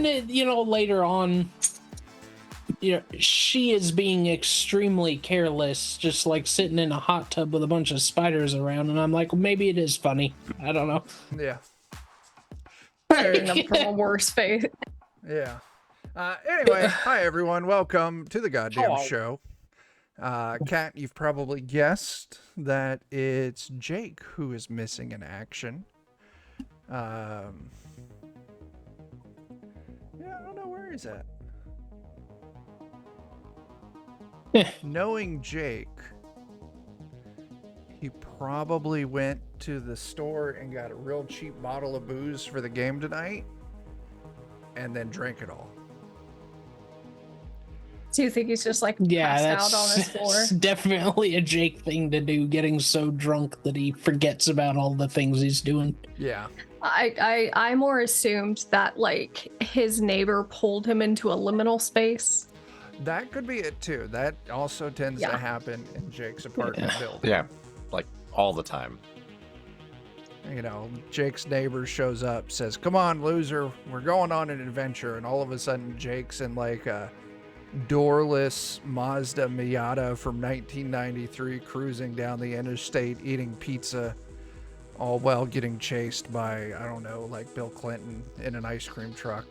then, later on, she is being extremely careless, just like sitting in a hot tub with a bunch of spiders around. And I'm like, well, maybe it is funny. I don't know. Yeah. Turning them from a worse fate. Yeah. Anyway, hi everyone. Welcome to the goddamn show. Kat, you've probably guessed that it's Jake who is missing in action. Yeah, I don't know where he's at. Knowing Jake, he probably went to the store and got a real cheap bottle of booze for the game tonight and then drank it all. Do you think he's just like passed out on his floor? That's definitely a Jake thing to do, getting so drunk that he forgets about all the things he's doing. Yeah. I more assumed that like his neighbor pulled him into a liminal space. That could be it too. That also tends to happen in Jake's apartment building. Yeah, like all the time. Jake's neighbor shows up, says, "Come on, loser, we're going on an adventure." And all of a sudden, Jake's in like a doorless Mazda Miata from 1993 cruising down the interstate, eating pizza, all while getting chased by, I don't know, like Bill Clinton in an ice cream truck.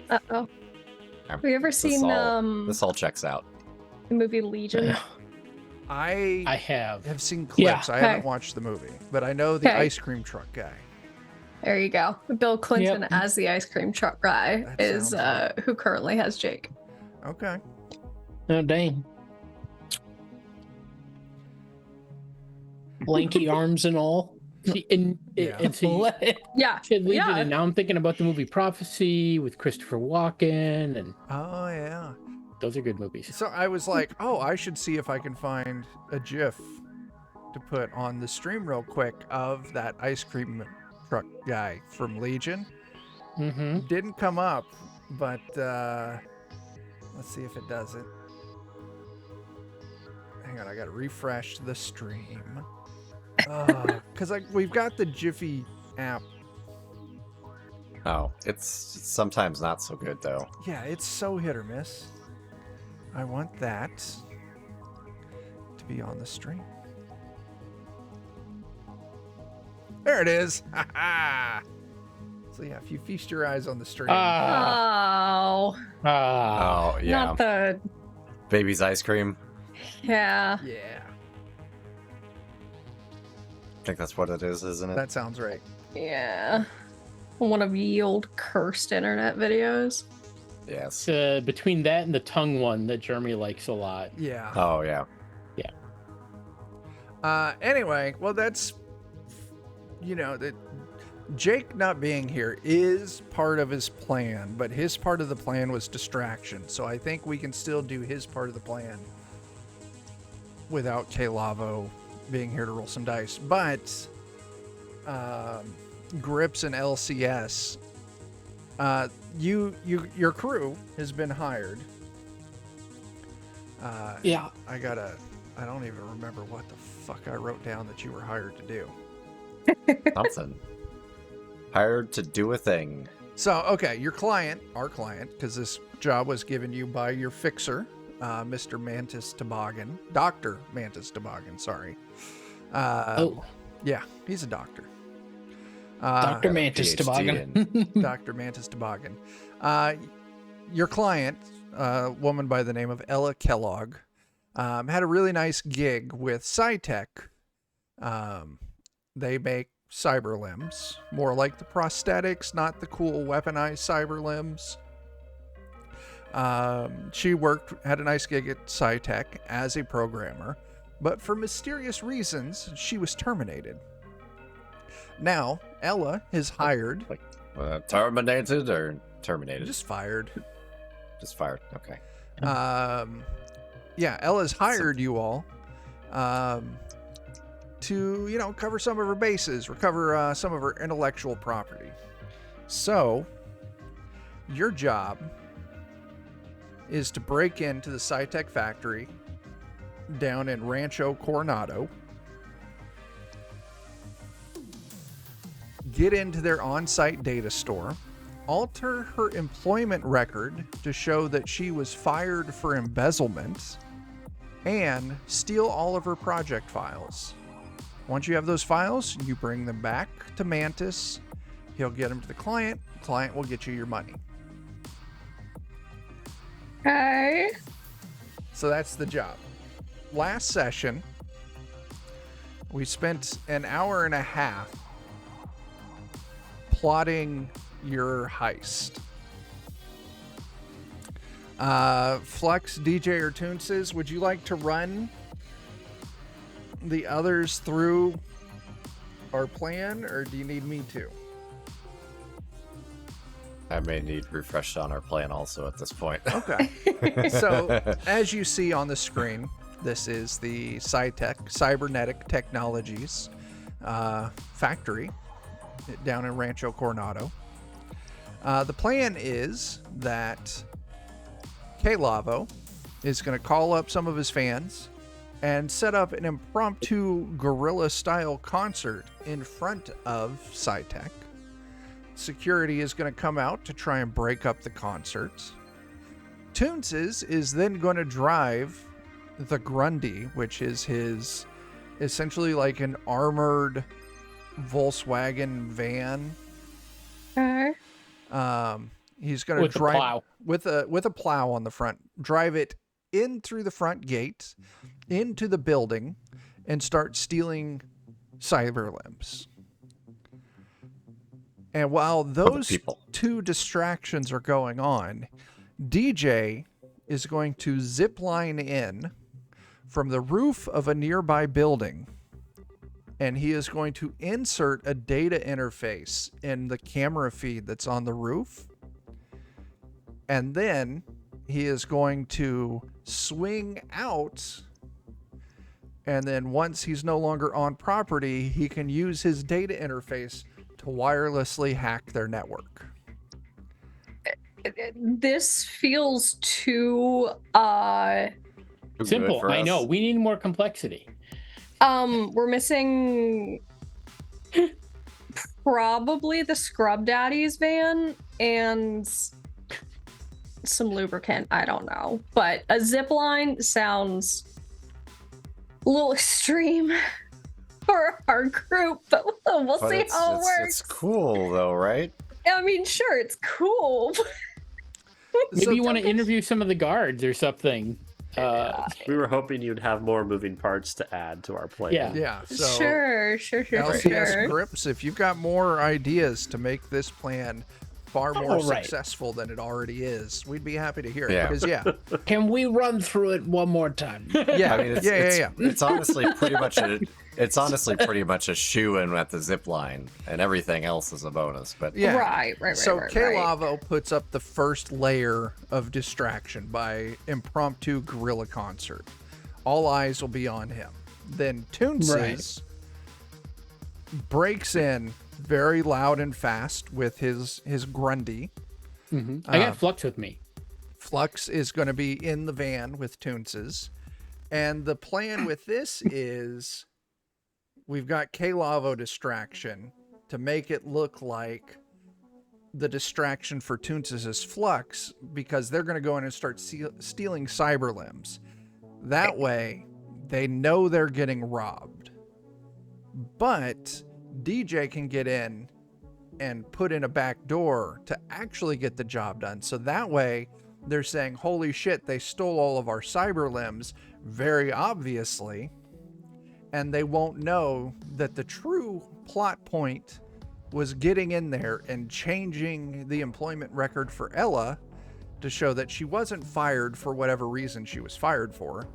Uh-oh. Have you ever seen this all checks out. the movie Legion? I have seen clips. Yeah. I haven't watched the movie, but I know the ice cream truck guy. There you go. Bill Clinton as the ice cream truck guy is who currently has Jake. Okay. Oh, dang. Lanky arms and all. And Yeah. And now I'm thinking about the movie Prophecy with Christopher Walken, and Oh, yeah. those are good movies. So I was like, I should see if I can find a GIF to put on the stream real quick of that ice cream truck guy from Legion. Mm-hmm. Didn't come up, but let's see if it does it. Hang on, I gotta refresh the stream. Because we've got the Jiffy app. Oh, it's sometimes not so good though. Yeah, it's so hit or miss. I want that to be on the stream. There it is. So yeah, if you feast your eyes on the stream. Oh. Oh yeah. Not the. Baby's ice cream. Yeah. Yeah. I think that's what it is, isn't it? That sounds right. Yeah. One of ye old cursed internet videos. Yes. Between that and the tongue one that Jeremy likes a lot. Yeah. Oh yeah. Anyway, well, that's, that Jake not being here is part of his plan, but his part of the plan was distraction. So I think we can still do his part of the plan without K-Lavo being here to roll some dice. But Grips and LCS, your crew has been hired. I don't even remember what the fuck I wrote down that you were hired to do. Something. Hired to do a thing. So, okay, our client, because this job was given you by your fixer, Mr. Mantis Toboggan. Dr. Mantis Toboggan, sorry. Yeah, he's a doctor. Dr. Mantis Toboggan. Dr. Mantis Toboggan. Your client, a woman by the name of Ella Kellogg, had a really nice gig with Cytech. They make cyber limbs, more like the prosthetics, not the cool weaponized cyber limbs. She had a nice gig at Cytech as a programmer, but for mysterious reasons, she was terminated. Now, Ella is hired. Terminated or terminated? Just fired. Just fired. Okay. Yeah, Ella's hired you all to, cover some of her bases, recover some of her intellectual property. So, your job is to break into the Cytech factory down in Rancho Coronado, get into their on-site data store, alter her employment record to show that she was fired for embezzlement, and steal all of her project files. Once you have those files, you bring them back to Mantis. He'll get them to the client. The client will get you your money. Okay. So that's the job. Last session, we spent an hour and a half plotting your heist. Flux, DJ, or Toonses, would you like to run the others through our plan, or do you need me to? I may need refreshed on our plan also at this point. Okay. So, as you see on the screen, this is the Cybernetic Technologies factory down in Rancho Coronado. The plan is that K-Lavo is going to call up some of his fans and set up an impromptu guerrilla-style concert in front of Cytech. Security is going to come out to try and break up the concert. Toonses is then going to drive the Grundy, which is his essentially like an armored Volkswagen van. Okay. He's going to With a drive plow. with a plow on the front, drive it in through the front gate, into the building, and start stealing cyber limbs. And while those people. two distractions are going on, DJ is going to zip line in from the roof of a nearby building, and he is going to insert a data interface in the camera feed that's on the roof. And then he is going to swing out, and then once he's no longer on property, he can use his data interface to wirelessly hack their network. This feels too Too Simple. good for I us. know. We need more complexity. we're missing probably the Scrub Daddy's van and some lubricant. I don't know, but a zip line sounds a little extreme for our group, but we'll But see how it works. It's cool though, right? I mean, sure, it's cool. Maybe So- you want to interview some of the guards or something. We were hoping you'd have more moving parts to add to our plan. Yeah. Yeah, so Sure. LCS Grips, if you've got more ideas to make this plan far more Oh, right. successful than it already is, we'd be happy to hear it. Yeah. Because Can we run through it one more time? yeah, I mean, it's honestly pretty much a shoe-in at the zip line, and everything else is a bonus. But Yeah. Right. So right. K-Lavo puts up the first layer of distraction by impromptu guerrilla concert. All eyes will be on him. Then Toonses breaks in very loud and fast with his Grundy. I got Flux with me. Flux is going to be in the van with Toonses. And the plan with this is we've got K-Lavo distraction to make it look like the distraction for Toonses is Flux, because they're going to go in and start stealing cyber limbs. That way, they know they're getting robbed. But DJ can get in and put in a back door to actually get the job done. So that way, they're saying, holy shit, they stole all of our cyber limbs, very obviously. And they won't know that the true plot point was getting in there and changing the employment record for Ella to show that she wasn't fired for whatever reason she was fired for.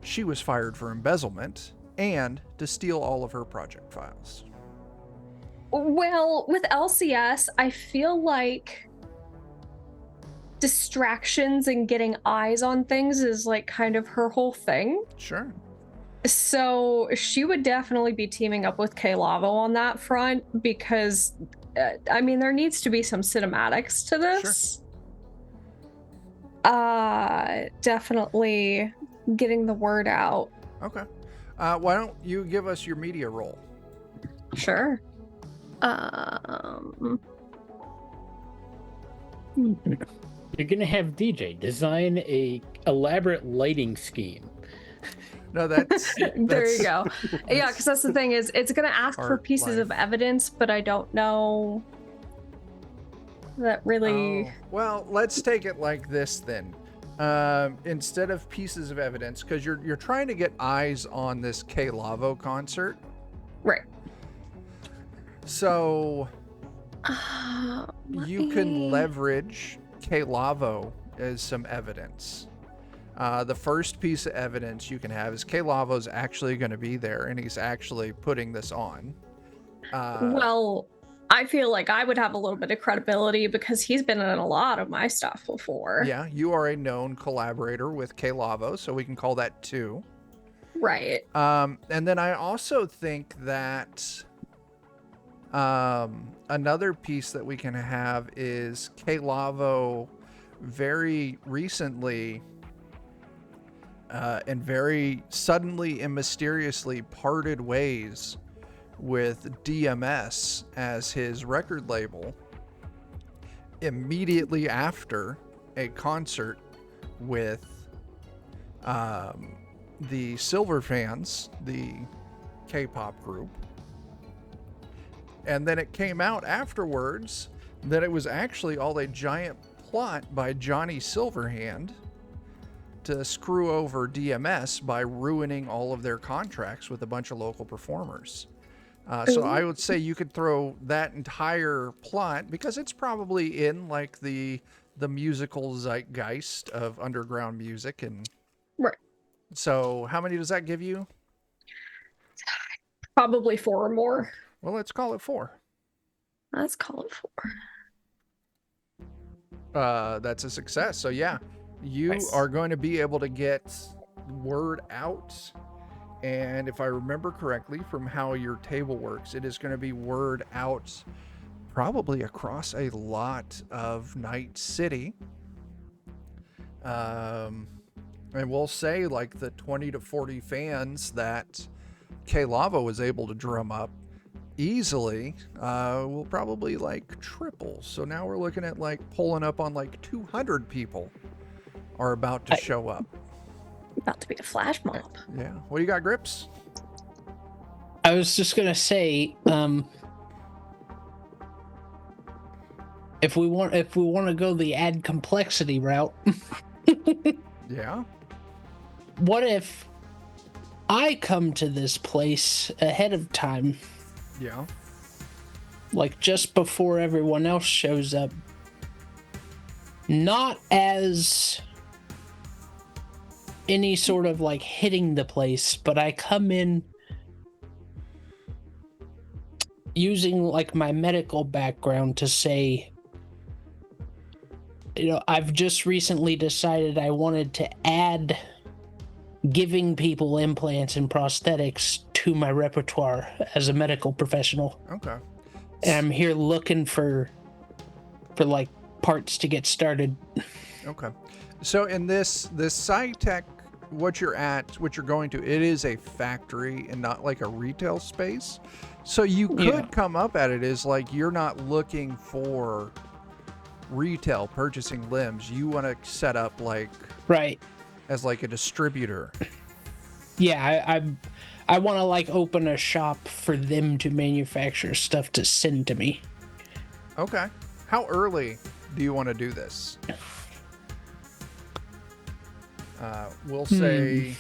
She was fired for embezzlement and to steal all of her project files. Well, with LCS, I feel like distractions and getting eyes on things is like kind of her whole thing. Sure. So she would definitely be teaming up with K-Lavo on that front because, I mean, there needs to be some cinematics to this. Definitely getting the word out. Okay. Why don't you give us your media role? Sure. You're gonna have DJ design a elaborate lighting scheme. No, that's There you go. Yeah, because that's the thing is, it's gonna ask for art pieces of life. evidence, but I don't know that really. Oh, well, let's take it like this then. Instead of pieces of evidence, because you're trying to get eyes on this K Lavo concert. Right. So Let you can me- leverage K Lavo as some evidence. The first piece of evidence you can have is K Lavo's actually going to be there and he's actually putting this on. Well, I feel like I would have a little bit of credibility because he's been in a lot of my stuff before. Yeah, you are a known collaborator with K Lavo, so we can call that 2. Right. And then I also think that another piece that we can have is K Lavo very recently and very suddenly and mysteriously parted ways with DMS as his record label immediately after a concert with the Silver Fans, the K-pop group. And then it came out afterwards that it was actually all a giant plot by Johnny Silverhand to screw over DMS by ruining all of their contracts with a bunch of local performers. So I would say you could throw that entire plot, because it's probably in like the musical zeitgeist of underground music. And Right. so how many does that give you? Probably 4 or more. Well, let's call it 4. Let's call it 4. That's a success. So yeah, you Nice. are going to be able to get word out. And if I remember correctly from how your table works, it is going to be word out probably across a lot of Night City. And we'll say like the 20 to 40 fans that K Lava was able to drum up easily will probably like triple. So now we're looking at like pulling up on like 200 people are about to show up. About to be a flash mob. Yeah. What do you got, Grips? I was just gonna say, if we want to go the add complexity route, Yeah. what if I come to this place ahead of time, Yeah. like just before everyone else shows up, not as any sort of like hitting the place, but I come in using like my medical background to say, I've just recently decided I wanted to add giving people implants and prosthetics to my repertoire as a medical professional. Okay. And I'm here looking for like parts to get started. Okay. So in this SciTech, what you're going to, it is a factory and not like a retail space. So you could Yeah. come up at it as like you're not looking for retail purchasing limbs. You want to set up like Right. as like a distributor. Yeah, I want to like open a shop for them to manufacture stuff to send to me. Okay. How early do you want to do this? We'll say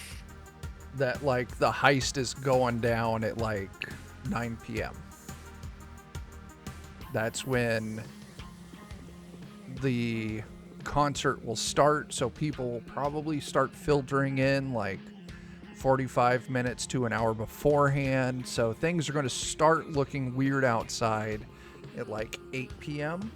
that like the heist is going down at like 9 p.m. That's when the concert will start, so people will probably start filtering in like 45 minutes to an hour beforehand. So things are going to start looking weird outside at like 8 p.m.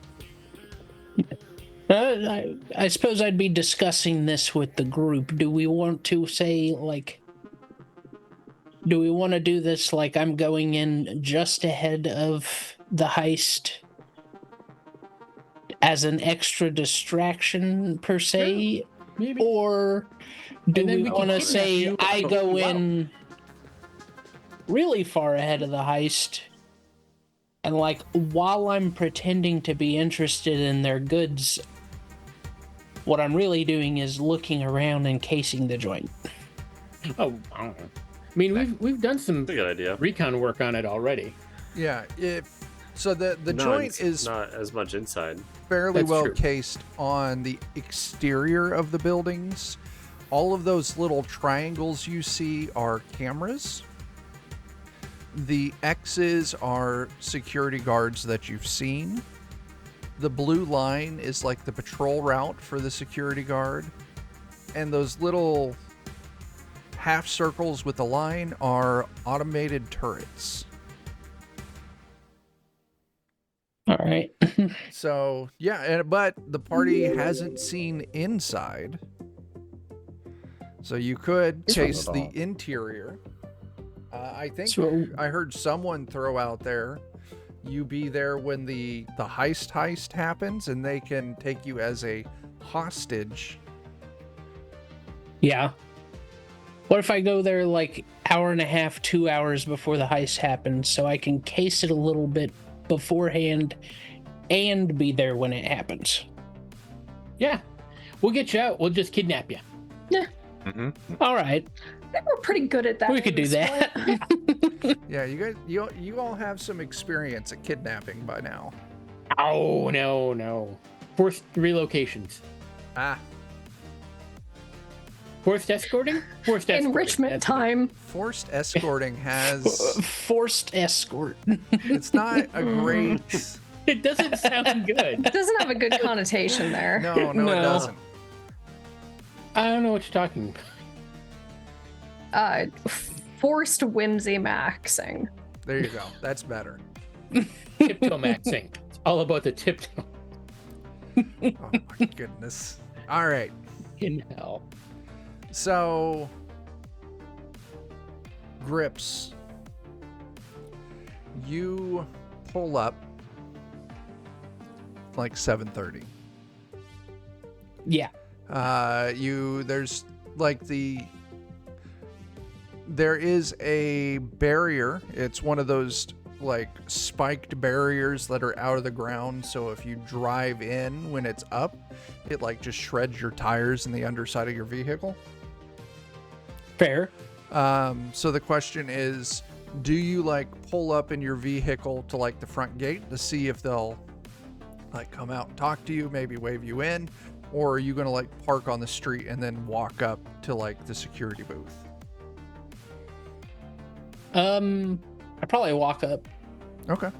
I suppose I'd be discussing this with the group. Do we want to say, like, do we want to do this like I'm going in just ahead of the heist as an extra distraction per se? Maybe. Or do And then we we can want to kidnap say you I and go vote you in really far ahead of the heist And like while I'm pretending to be interested in their goods, what I'm really doing is looking around and casing the joint. Oh, I don't know. I mean, we've done some That's a good idea. recon work on it already. Yeah. So the No, joint it's is not as much inside. fairly That's well true. cased on the exterior of the buildings. All of those little triangles you see are cameras. The X's are security guards that you've seen. The blue line is like the patrol route for the security guard. And those little half circles with the line are automated turrets. All right. So, yeah, but the party hasn't seen inside. So you could It's from chase the the bottom. interior. I think So- I heard someone throw out there, you be there when the heist happens, and they can take you as a hostage. Yeah. What if I go there like hour and a half, 2 hours before the heist happens, so I can case it a little bit beforehand and be there when it happens? Yeah, we'll get you out. We'll just kidnap you. Mm-hmm. All right. I think we're pretty good at that. We could do that. Yeah, you guys, you all have some experience at kidnapping by now. Oh no. Forced relocations. Ah, Forced escorting? Forced escorting. Enrichment That's what time. forced escorting has. Forced escort. It's not a great. it doesn't sound good. It doesn't have a good connotation there. No, it No. doesn't. I don't know what you're talking about. Forced whimsy maxing. There you go. That's better. Tiptoe maxing. It's all about the tiptoe Oh my goodness. All right. in hell. So, Grips, you pull up like 7:30. Yeah. There is a barrier. It's one of those like spiked barriers that are out of the ground, so if you drive in when it's up, it like just shreds your tires in the underside of your vehicle. Fair. So the question is, do you like pull up in your vehicle to like the front gate to see if they'll like come out and talk to you, maybe wave you in, or are you gonna like park on the street and then walk up to like the security booth? I probably walk up. Okay.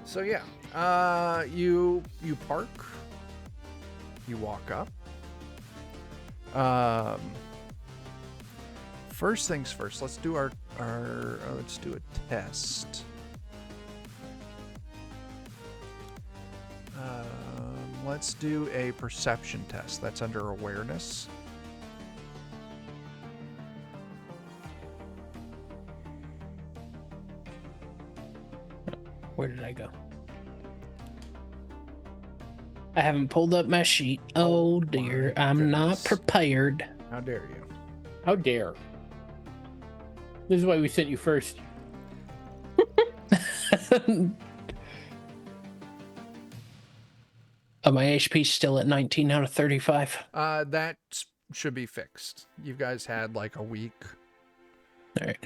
So yeah, you park, you walk up. First things first, let's do let's do a test. Let's do a perception test. That's under awareness. Where did I go? I haven't pulled up my sheet. Oh dear. my I'm not goodness. prepared. How dare you? How dare. This is why we sent you first. My HP's still at 19 out of 35. That should be fixed. You guys had like a week. All right.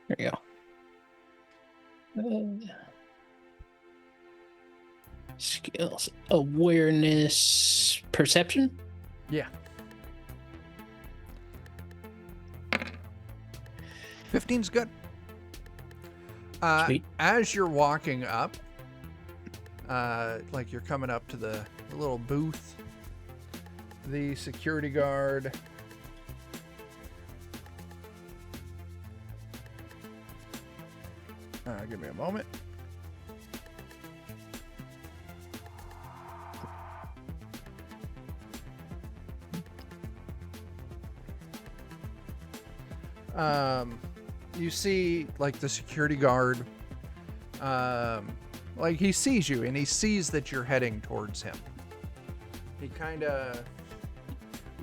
There you go. Skills, awareness, perception. Yeah. 15's good. Sweet. As you're walking up, like you're coming up to the little booth, the security guard give me a moment. You see like the security guard, like he sees you and he sees that you're heading towards him. He kind of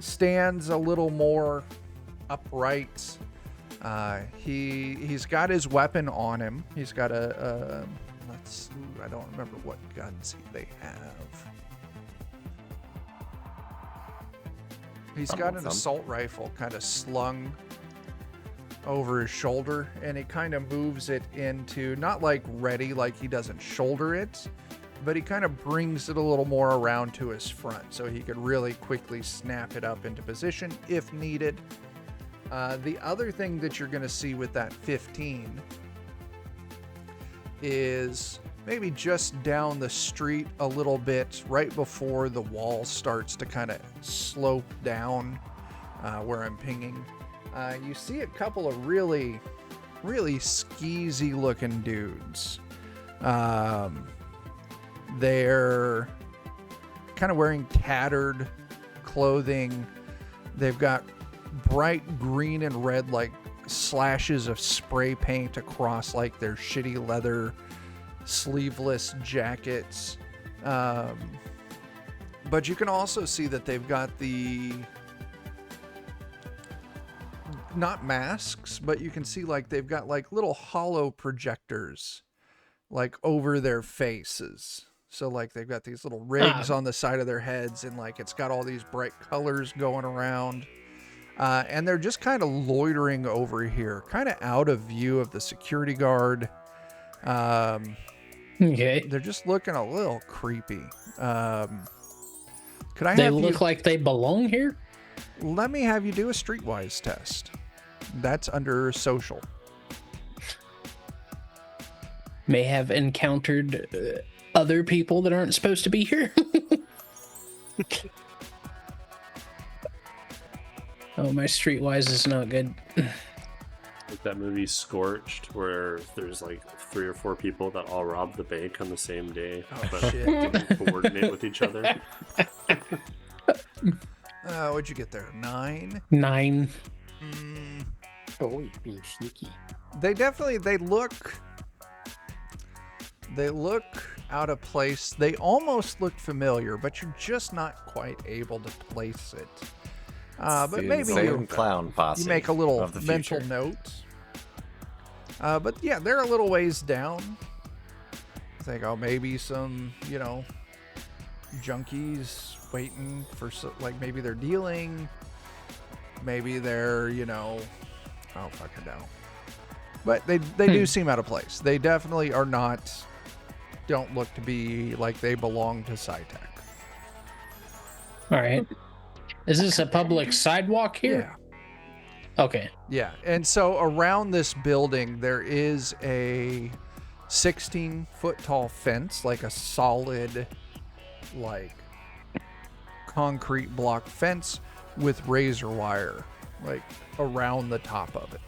stands a little more upright. He's got his weapon on him. He's got I don't remember what guns they have. He's got an assault rifle kind of slung over his shoulder, and he kind of moves it into, not like ready, like he doesn't shoulder it, but he kind of brings it a little more around to his front so he could really quickly snap it up into position if needed. The other thing that you're going to see with that 15 is maybe just down the street a little bit, right before the wall starts to kind of slope down where I'm pinging. You see a couple of really skeezy looking dudes. They're kind of wearing tattered clothing. They've got bright green and red like slashes of spray paint across like their shitty leather sleeveless jackets. But you can also see that they've got the, not masks, but you can see like they've got like little hollow projectors like over their faces. So like they've got these little rigs on the side of their heads, and like it's got all these bright colors going around. And they're just kind of loitering over here, kind of out of view of the security guard. Okay. They're just looking a little creepy. Could I They have look like they belong here? Let me have you do a streetwise test. That's under social. May have encountered other people that aren't supposed to be here. Oh, my streetwise is not good. Like that movie Scorched, where there's like 3 or 4 people that all rob the bank on the same day, but shit. didn't coordinate with each other. What'd you get there? 9? 9. Oh, he's being sneaky. They look out of place. They almost look familiar, but you're just not quite able to place it. But The maybe insane clown posse you make a little of the mental future. note. But yeah, they're a little ways down. I think, maybe some, junkies waiting for, like, maybe they're dealing. Maybe they're, I don't fucking know. But they do seem out of place. They definitely don't look to be like they belong to SciTech. All right. Is this a public sidewalk here? Yeah. Okay. Yeah, and so around this building, there is a 16-foot tall fence, like a solid, like, concrete block fence with razor wire, like, around the top of it.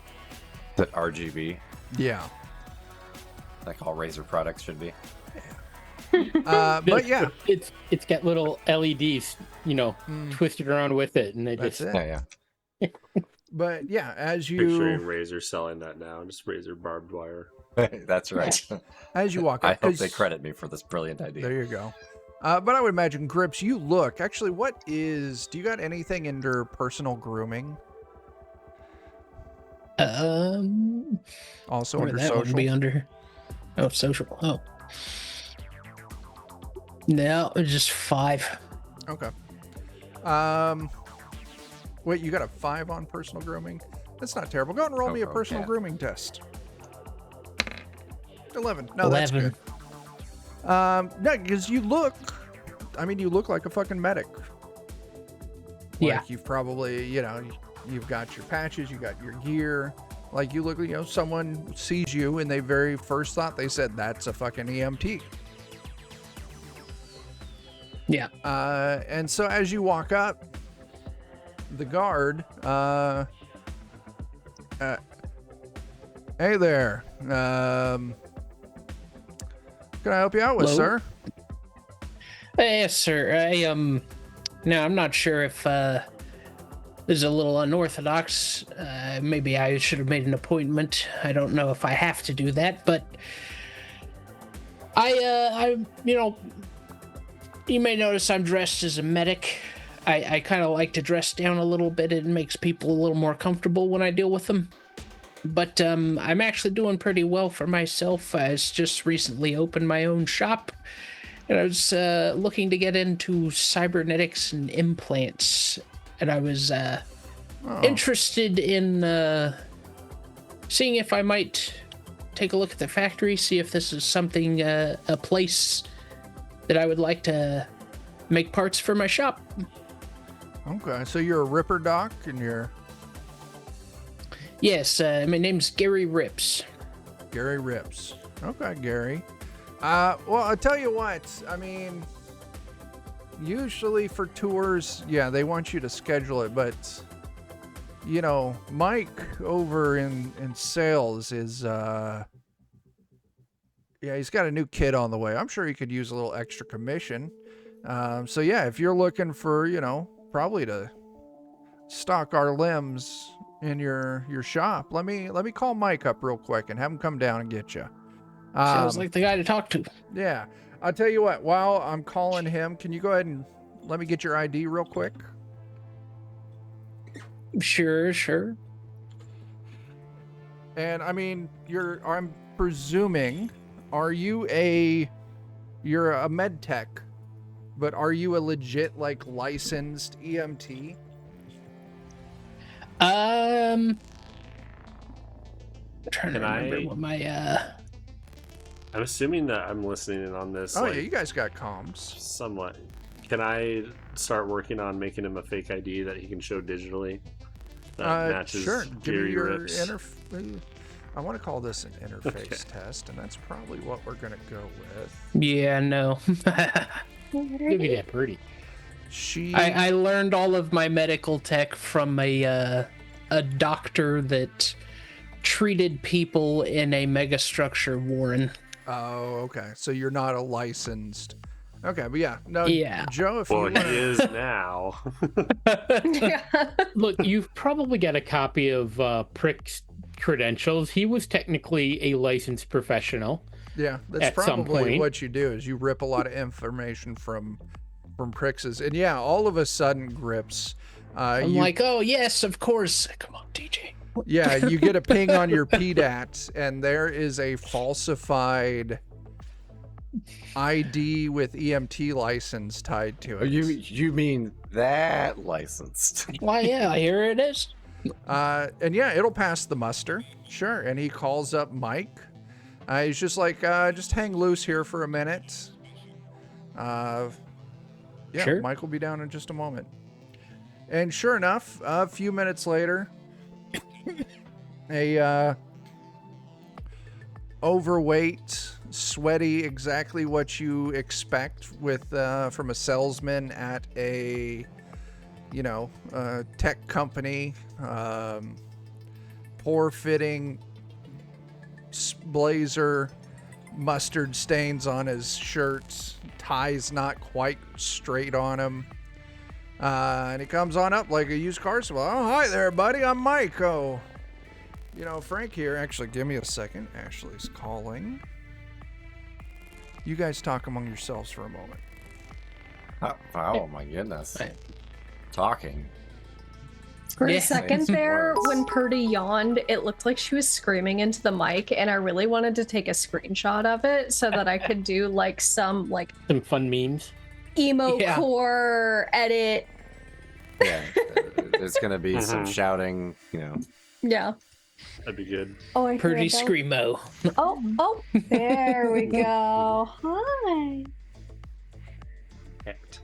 The RGB, Yeah. like all Razer products should be. But yeah, it's got little LEDs, twisted around with it, and they that's just it. Yeah. But yeah, as Picturing you Razer selling that now, just Razer barbed wire. That's right. walk I up, hope 'cause- they credit me for this brilliant idea. There you go. But I would imagine, Grips, you look. Actually, do you got anything under personal grooming? Also Where under that one social? be under? Oh, social. Oh. No, it's just 5. Okay. Wait, you got a 5 on personal grooming? That's not terrible. Go ahead and roll me a Oh, personal yeah. grooming test. 11. No, 11. that's good. No, because you look like a fucking medic. Yeah. Like you've probably, you've got your patches, you got your gear. Like you look, someone sees you and they very first thought they said, that's a fucking EMT. Yeah. And so as you walk up, the guard, hey there, can I help you out with, Hello? sir? Yes, sir. Now I'm not sure if this is a little unorthodox. Maybe I should have made an appointment. I don't know if I have to do that, but I you may notice I'm dressed as a medic. I kind of like to dress down a little bit. It makes people a little more comfortable when I deal with them. But I'm actually doing pretty well for myself. I just recently opened my own shop, and I was looking to get into cybernetics and implants. And I was interested in seeing if I might take a look at the factory, see if this is something, a place that I would like to make parts for my shop. Okay, so you're a Ripper Doc, and you're Yes, my name's Gary Rips. Gary Rips. Okay, Gary. Well, I'll tell you what. I mean, usually for tours, yeah, they want you to schedule it, but you know, Mike over in sales is yeah, he's got a new kid on the way. I'm sure he could use a little extra commission. So yeah, if you're looking for, you know, probably to stock our limbs in your shop, let me call Mike up real quick and have him come down and get you. Sounds like the guy to talk to. Yeah, I'll tell you what. While I'm calling him, can you go ahead and let me get your ID real quick? Sure. And I mean, I'm presuming, you're a med tech, but are you a legit, like, licensed EMT? I'm trying to Can remember I- what my I'm assuming that I'm listening in on this. Oh like, yeah, you guys got comms. somewhat. Can I start working on making him a fake ID that he can show digitally? That matches Sure. Give me Gary your Rips. I want to call this an interface test, and that's probably what we're gonna go with. yeah, no. Give me that pretty. I learned all of my medical tech from a doctor that treated people in a megastructure warren. Oh, okay. So you're not a licensed. Okay, but yeah, no. Yeah. Joe, if Well, you he want is now. Look, you've probably got a copy of Prick's credentials. He was technically a licensed professional. yeah, that's at some probably point. what you do is you rip a lot of information from Prix's, and yeah, all of a sudden, Grips. I'm like, oh yes, of course. Come on, DJ. Yeah, you get a ping on your PDAT, and there is a falsified ID with EMT license tied to Oh, it. you mean that licensed? Why, yeah, here it is. And yeah, it'll pass the muster. Sure. And he calls up Mike. He's just like, just hang loose here for a minute. Yeah, Sure. Mike will be down in just a moment. And sure enough, a few minutes later, a overweight, sweaty, exactly what you expect with from a salesman at a, you know, tech company, poor fitting blazer, mustard stains on his shirt, tie's not quite straight on him. And he comes on up like a used car salesman. Oh, hi there, buddy. I'm Mike. Oh, you know, Frank here. Actually, give me a second. Ashley's calling. You guys talk among yourselves for a moment. Oh my goodness. Right. Talking. For Yeah. a second Nice there, words. when Purdy yawned, it looked like she was screaming into the mic, and I really wanted to take a screenshot of it so that I could do like some like Some fun memes. emo Yeah. core edit. Yeah. There's gonna be some shouting, you know. Yeah. That'd be good. Oh, I Pretty hear that. screamo. Oh, there we go. Hi. Act.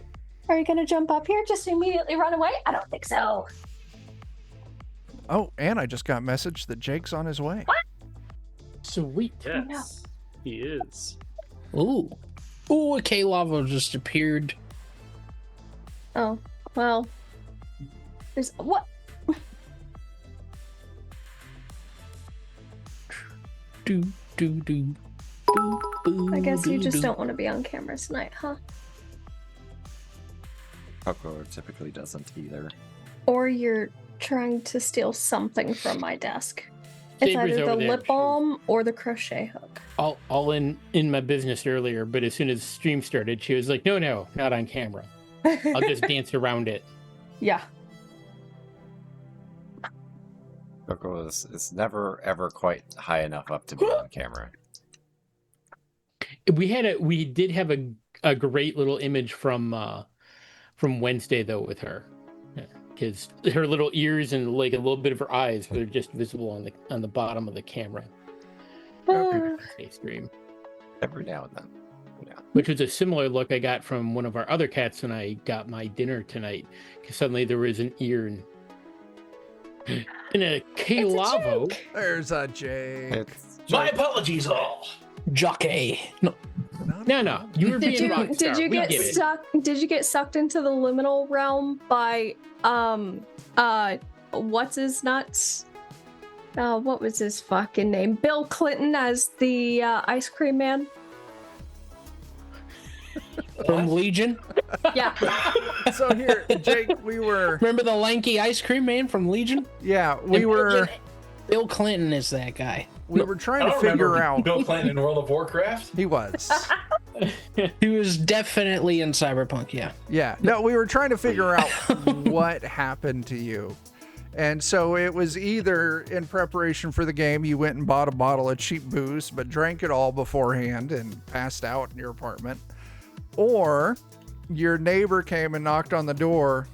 Are you gonna jump up here just to immediately run away? I don't think so. Oh, and I just got message that Jake's on his way. Sweet. Yes, he is. Ooh. Ooh, a K-Lava just appeared. Oh, well. There's what? Do, do, do. Do, boo, I guess you do, just do. don't want to be on camera tonight, huh? Coco typically doesn't either. Or you're trying to steal something from my desk. It's Saber's either the over there. lip balm or the crochet hook. All in my business earlier, but as soon as the stream started, she was like, no, not on camera. I'll just dance around it. Yeah. Coco is never ever quite high enough up to be on camera. We did have a great little image from Wednesday though with her, because her little ears and like a little bit of her eyes were just visible on the bottom of the camera. Wednesday stream, Every now and then. Yeah. which was a similar look I got from one of our other cats when I got my dinner tonight, because suddenly there was an ear and a K-Lavo. There's a Jake. My apologies, all. Jockey. No. No, you were being rock Did you get stuck? Did you get sucked into the liminal realm by what's his nuts? What was his fucking name? Bill Clinton as the ice cream man. From Legion. Yeah. So here, Jake, we were. Remember the lanky ice cream man from Legion? Yeah, we were. Bill Clinton is that guy. We were trying I to don't figure remember out. Bill Clinton in World of Warcraft. He was. He was definitely in Cyberpunk, yeah. Yeah. No, we were trying to figure out what happened to you. And so it was either in preparation for the game, you went and bought a bottle of cheap booze, but drank it all beforehand and passed out in your apartment, or your neighbor came and knocked on the door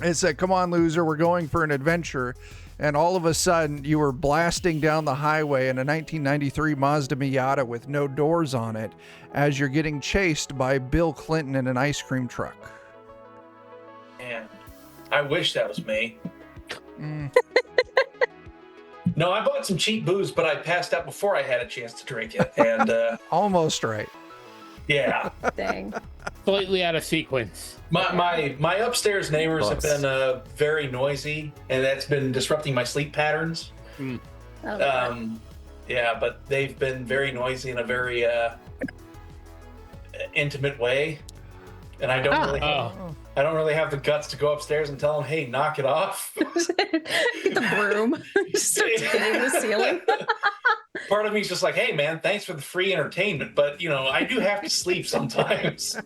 and said, "Come on, loser, we're going for an adventure." And all of a sudden, you were blasting down the highway in a 1993 Mazda Miata with no doors on it as you're getting chased by Bill Clinton in an ice cream truck. Man, I wish that was me. Mm. No, I bought some cheap booze, but I passed out before I had a chance to drink it. And Almost right. yeah, Dang. Slightly out of sequence. my upstairs neighbors have Close. been very noisy, and that's been disrupting my sleep patterns. Yeah, but they've been very noisy in a very intimate way, and I don't really have the guts to go upstairs and tell them, "Hey, knock it off." Get the broom. Start hitting the ceiling. Part of me is just like, "Hey, man, thanks for the free entertainment, but I do have to sleep sometimes."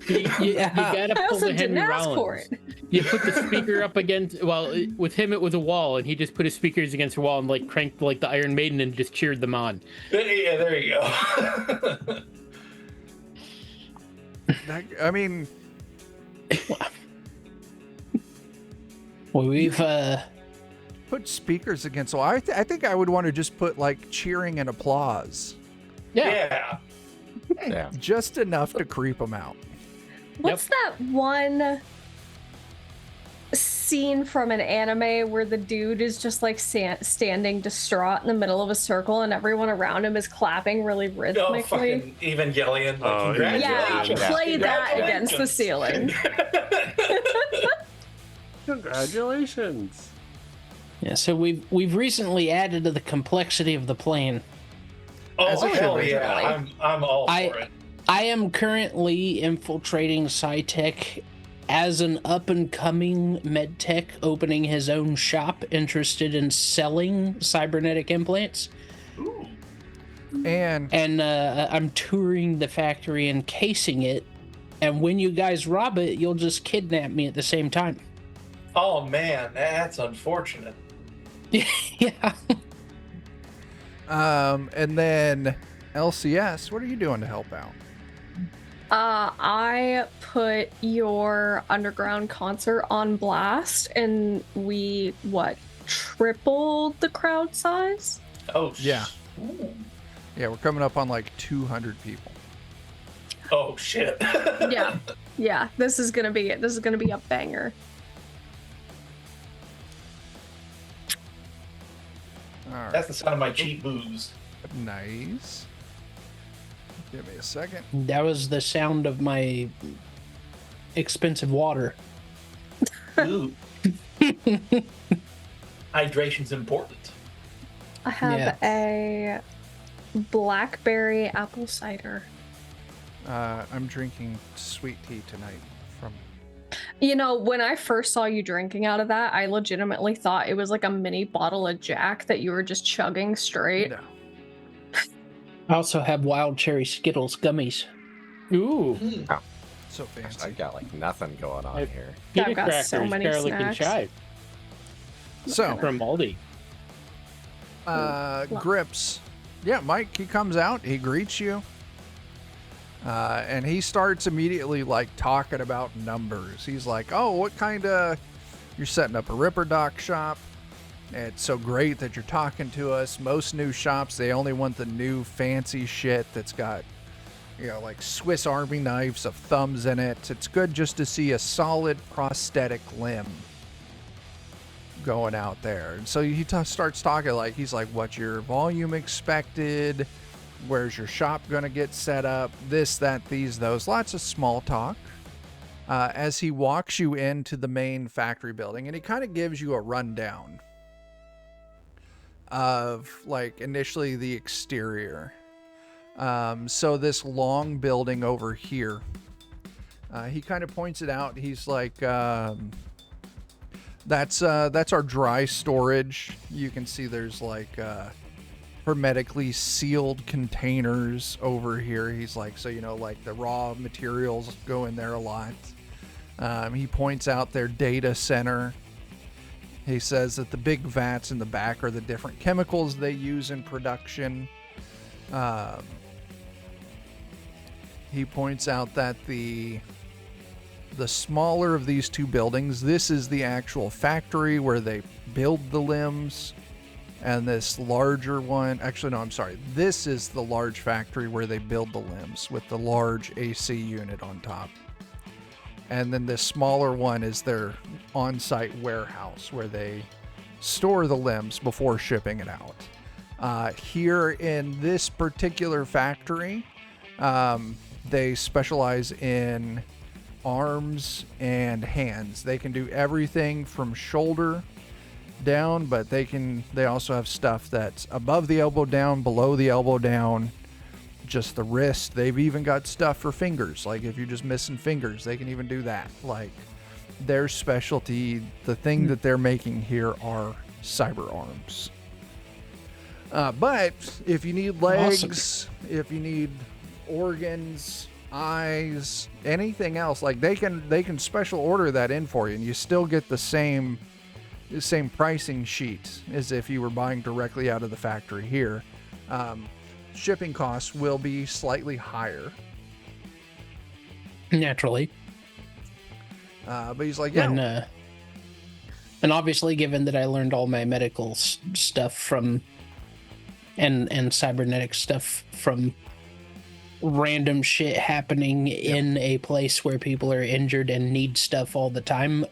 You gotta I pull also the didn't Henry ask for Rollins. it. You put the speaker up against. Well, with him it was a wall, and he just put his speakers against the wall and like cranked like the Iron Maiden and just cheered them on. Yeah, there you go. I mean, Well, we've put speakers against. So I think I would want to just put like cheering and applause, Yeah. Yeah. just enough to creep them out. What's that one scene from an anime where the dude is just like standing distraught in the middle of a circle and everyone around him is clapping really Oh, rhythmically? fucking Evangelion! Like, Oh, Yeah, congratulations! play that against the ceiling. Congratulations. yeah, so we've recently added to the complexity of the plane. As Oh it hell should. yeah! I'm all for it. I am currently infiltrating SciTech as an up-and-coming medtech opening his own shop interested in selling cybernetic implants. And And I'm touring the factory and casing it. And when you guys rob it, you'll just kidnap me at the same time. Oh man, that's unfortunate. Yeah. and then LCS, what are you doing to help out? I put your underground concert on blast and we tripled the crowd size? Oh Yeah. Ooh. Yeah, we're coming up on like 200 people. Oh shit. Yeah. Yeah, this is gonna be a banger. All right. That's the sound of my cheap booze. Nice. Give me a second. That was the sound of my expensive water. Ooh. Hydration's important. I have a blackberry apple cider. I'm drinking sweet tea tonight from. When I first saw you drinking out of that, I legitimately thought it was like a mini bottle of Jack that you were just chugging straight. No. I also have wild cherry Skittles gummies. Ooh. So fancy. I got like nothing going on I've- here. Pita I've got crackers, so many garlic, and snacks. chive So, from Aldi. Grips. Yeah, Mike, he comes out, he greets you. And he starts immediately like talking about numbers. He's like, "Oh, what kind of you're setting up a Ripper Doc shop? It's so great that you're talking to us. Most new shops, they only want the new fancy shit that's got, you know, like Swiss Army knives of thumbs in it. It's good just to see a solid prosthetic limb going out there." And so he starts talking like, he's like, "What's your volume expected? Where's your shop going to get set up? This, that, these, those." Lots of small talk as he walks you into the main factory building. And he kind of gives you a rundown of like initially the exterior. So this long building over here, he kind of points it out. He's like, that's our dry storage. You can see there's like hermetically sealed containers over here. He's like, so, you know, like the raw materials go in there a lot. He points out their data center. He says that the big vats in the back are the different chemicals they use in production. He points out that the smaller of these two buildings, this is the actual factory where they build the limbs. And this larger one, actually, no, I'm sorry. This is the large factory where they build the limbs with the large AC unit on top. And then this smaller one is their on-site warehouse where they store the limbs before shipping it out. Here in this particular factory, they specialize in arms and hands. They can do everything from shoulder down, but they also have stuff that's above the elbow down, below the elbow down, just the wrist. They've even got stuff for fingers. Like if you're just missing fingers, they can even do that. Like their specialty, the thing that they're making here are cyber arms. But if you need legs, Awesome. if you need organs, eyes, anything else, like they can special order that in for you, and you still get the same pricing sheet as if you were buying directly out of the factory here. Shipping costs will be slightly higher. Naturally. But he's like, yeah. And obviously, given that I learned all my medical stuff from and cybernetic stuff from random shit happening in a place where people are injured and need stuff all the time,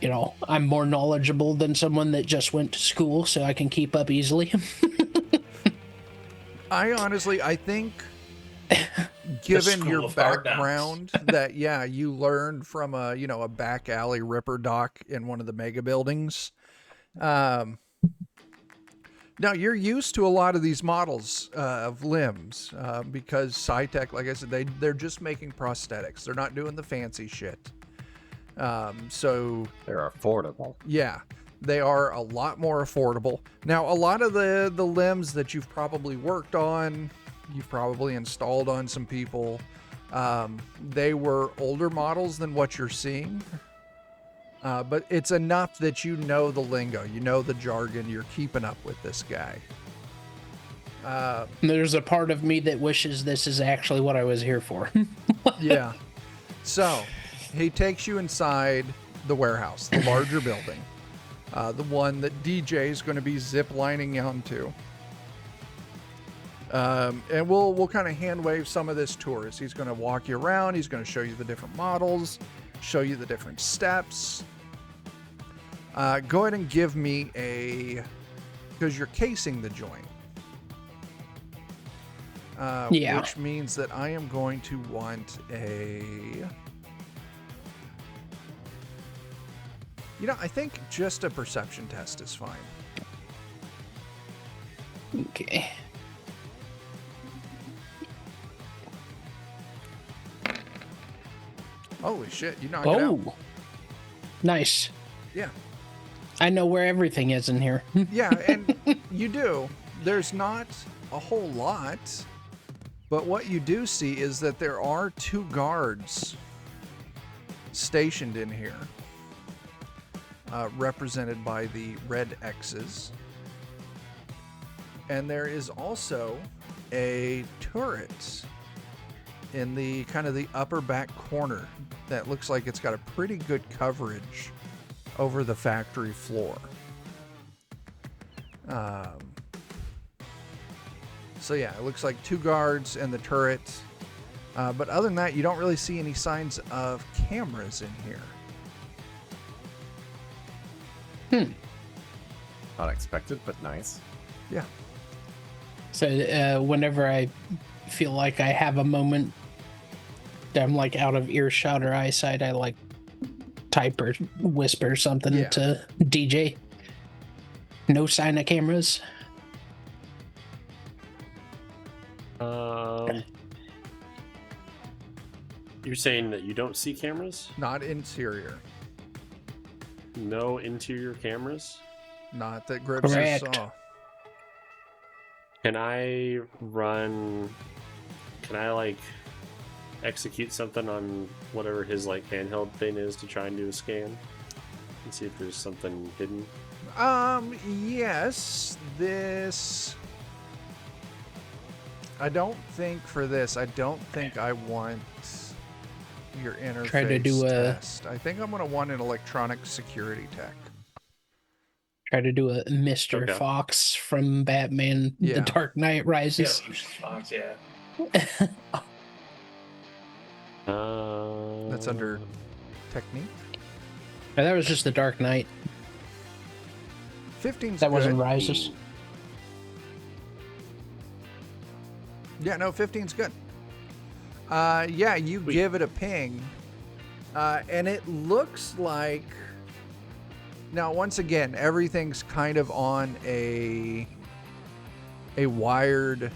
you know, I'm more knowledgeable than someone that just went to school, so I can keep up easily. I think given School your of Hard background that you learned from a back alley Ripper Doc in one of the mega buildings. Now you're used to a lot of these models of limbs because SciTech, like I said, they're just making prosthetics. They're not doing the fancy shit. So They're affordable. yeah, they are a lot more affordable. Now, a lot of the limbs that you've probably worked on, you've probably installed on some people, they were older models than what you're seeing. But it's enough that you know the lingo, you know the jargon, you're keeping up with this guy. There's a part of me that wishes this is actually what I was here for. Yeah. So he takes you inside the warehouse, the larger building, the one that DJ is going to be zip lining onto. And we'll kind of hand wave some of this tour as he's going to walk you around. He's going to show you the different models, show you the different steps. Go ahead and give me because you're casing the joint. Yeah. Which means that I am going to want I think just a perception test is fine. Okay. Holy shit, you knocked it out. Oh, nice. Yeah. I know where everything is in here. Yeah, and you do. There's not a whole lot, But what you do see is that there are 2 guards stationed in here, represented by the red X's. And there is also a turret in the kind of the upper back corner that looks like it's got a pretty good coverage over the factory floor. So yeah, it looks like 2 guards and the turret. But other than that, you don't really see any signs of cameras in here. Unexpected, but nice. Yeah. So whenever I feel like I have a moment that I'm like out of earshot or eyesight, I like type or whisper something to DJ. No sign of cameras. You're saying that you don't see cameras? Not interior. No interior cameras? Not that Grips Correct. saw. Can I like execute something on whatever his like handheld thing is to try and do a scan and see if there's something hidden? Yes, this... I don't think I want your interface Try to do a- test. I think I'm going to want an electronic security tech. Try to do a Mr. Okay. Fox from Batman: Yeah. The Dark Knight Yeah, Rises. Fox, yeah. That's under technique. That was just The Dark Knight. 15's That wasn't good. Rises. Yeah, no, 15's good. Yeah, you give it a ping, and it looks like... Now, once again, everything's kind of on a wired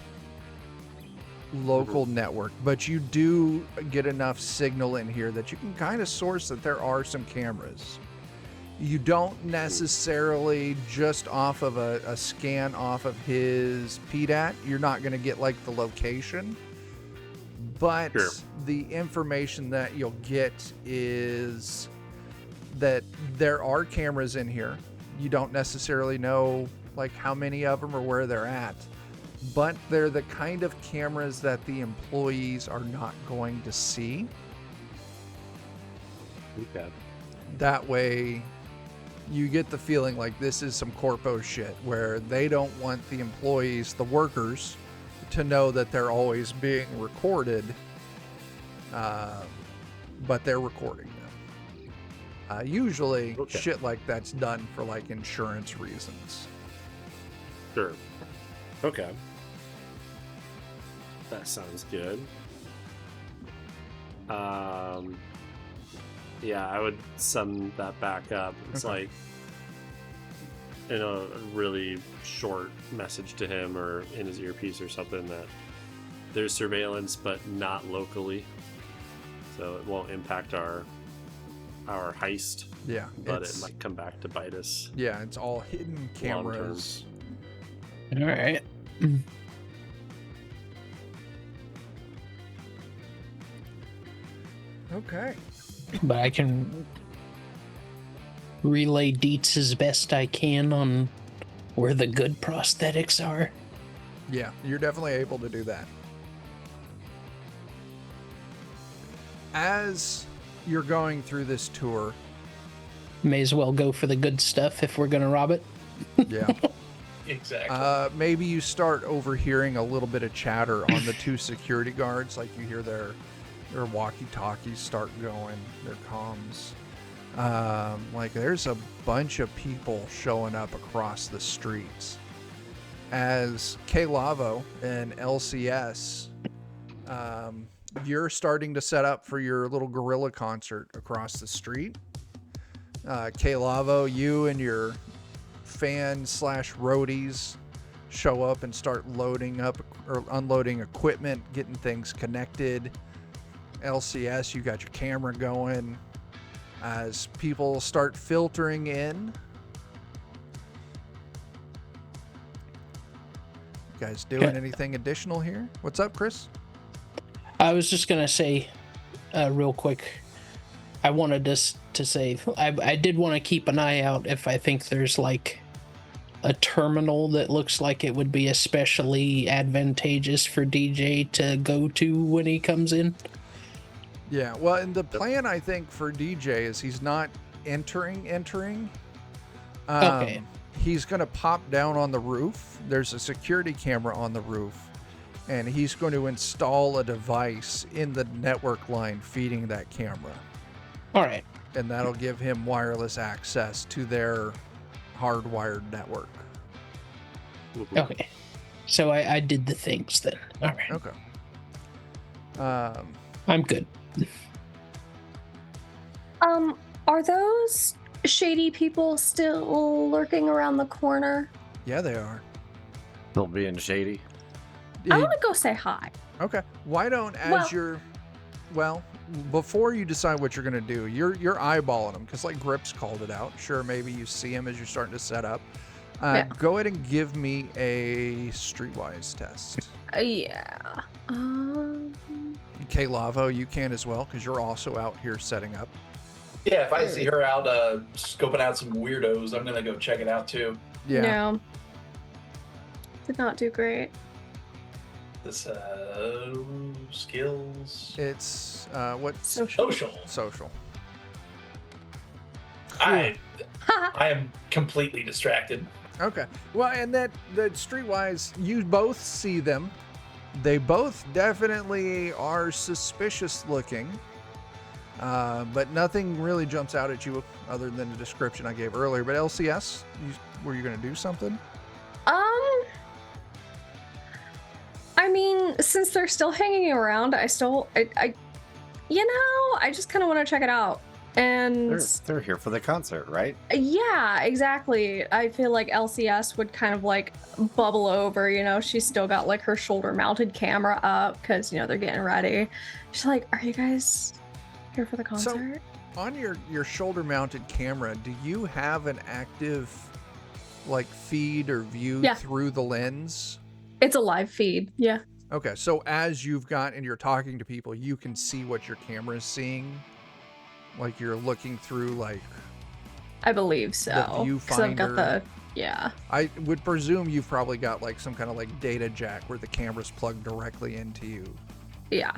local network, but you do get enough signal in here that you can kind of source that there are some cameras. You don't necessarily just off of a scan off of his PDAT, you're not going to get like the location, but Sure. the information that you'll get is that there are cameras in here. You don't necessarily know like how many of them or where they're at, but they're the kind of cameras that the employees are not going to see. Okay. That way you get the feeling like this is some corpo shit where they don't want the employees, the workers, to know that they're always being recorded, but they're recording them. Usually Okay. shit like that's done for like insurance reasons. Sure. Okay. That sounds good. Yeah, I would sum that back up. It's Okay. like in a really short message to him or in his earpiece or something that there's surveillance but not locally. So it won't impact our heist, Yeah, but it might come back to bite us. yeah, it's all hidden cameras. All right. Okay. But I can relay deets as best I can on where the good prosthetics are. Yeah, you're definitely able to do that. As you're going through this tour, May as well go for the good stuff if we're gonna rob it. yeah, Exactly. maybe you start overhearing a little bit of chatter on the 2 security guards, like you hear their walkie-talkies start going, their comms. Like there's a bunch of people showing up across the streets. As K-Lavo and LCS, you're starting to set up for your little gorilla concert across the street. K-Lavo, you and your fan/roadies show up and start loading up or unloading equipment, getting things connected. LCS, you got your camera going. As people start filtering in, you guys doing anything additional here? What's up, Chris? I was just gonna say, real quick, I wanted to say I did want to keep an eye out if I think there's like a terminal that looks like it would be especially advantageous for DJ to go to when he comes in. Yeah, well, and the plan I think for DJ is he's not entering. Okay. He's going to pop down on the roof. There's a security camera on the roof, and he's going to install a device in the network line feeding that camera. All right. And that'll give him wireless access to their hardwired network. Okay. So I did the things then. All right. Okay. I'm good. Are those shady people still lurking around the corner? Yeah, they are. Still being shady. I want to go say hi. Okay. Why don't, before you decide what you're going to do, you're eyeballing them because like Grips called it out. Sure, maybe you see him as you're starting to set up. Go ahead and give me a Streetwise test. Yeah. Okay, Lavo, you can as well because you're also out here setting up. Yeah, if I see her out scoping out some weirdos, I'm gonna go check it out too. Yeah. No. Did not do great. This skills. It's what? Social. Social. I am completely distracted. Okay. Well, and that Streetwise, you both see them. They both definitely are suspicious looking. But nothing really jumps out at you other than the description I gave earlier. But LCS, were you going to do something? I mean, since they're still hanging around, I just kind of want to check it out. And They're here for the concert, right? yeah, exactly. I feel like LCS would kind of like bubble over, she's still got like her shoulder mounted camera up because, they're getting ready. She's like, are you guys here for the concert? So, on your shoulder mounted camera, do you have an active like feed or view through the lens? It's a live feed. Yeah. Okay. So as you've got and you're talking to people, you can see what your camera is seeing. Like you're looking through like I believe so. Because I've got the I would presume you've probably got like some kind of like data jack where the camera's plugged directly into you. Yeah.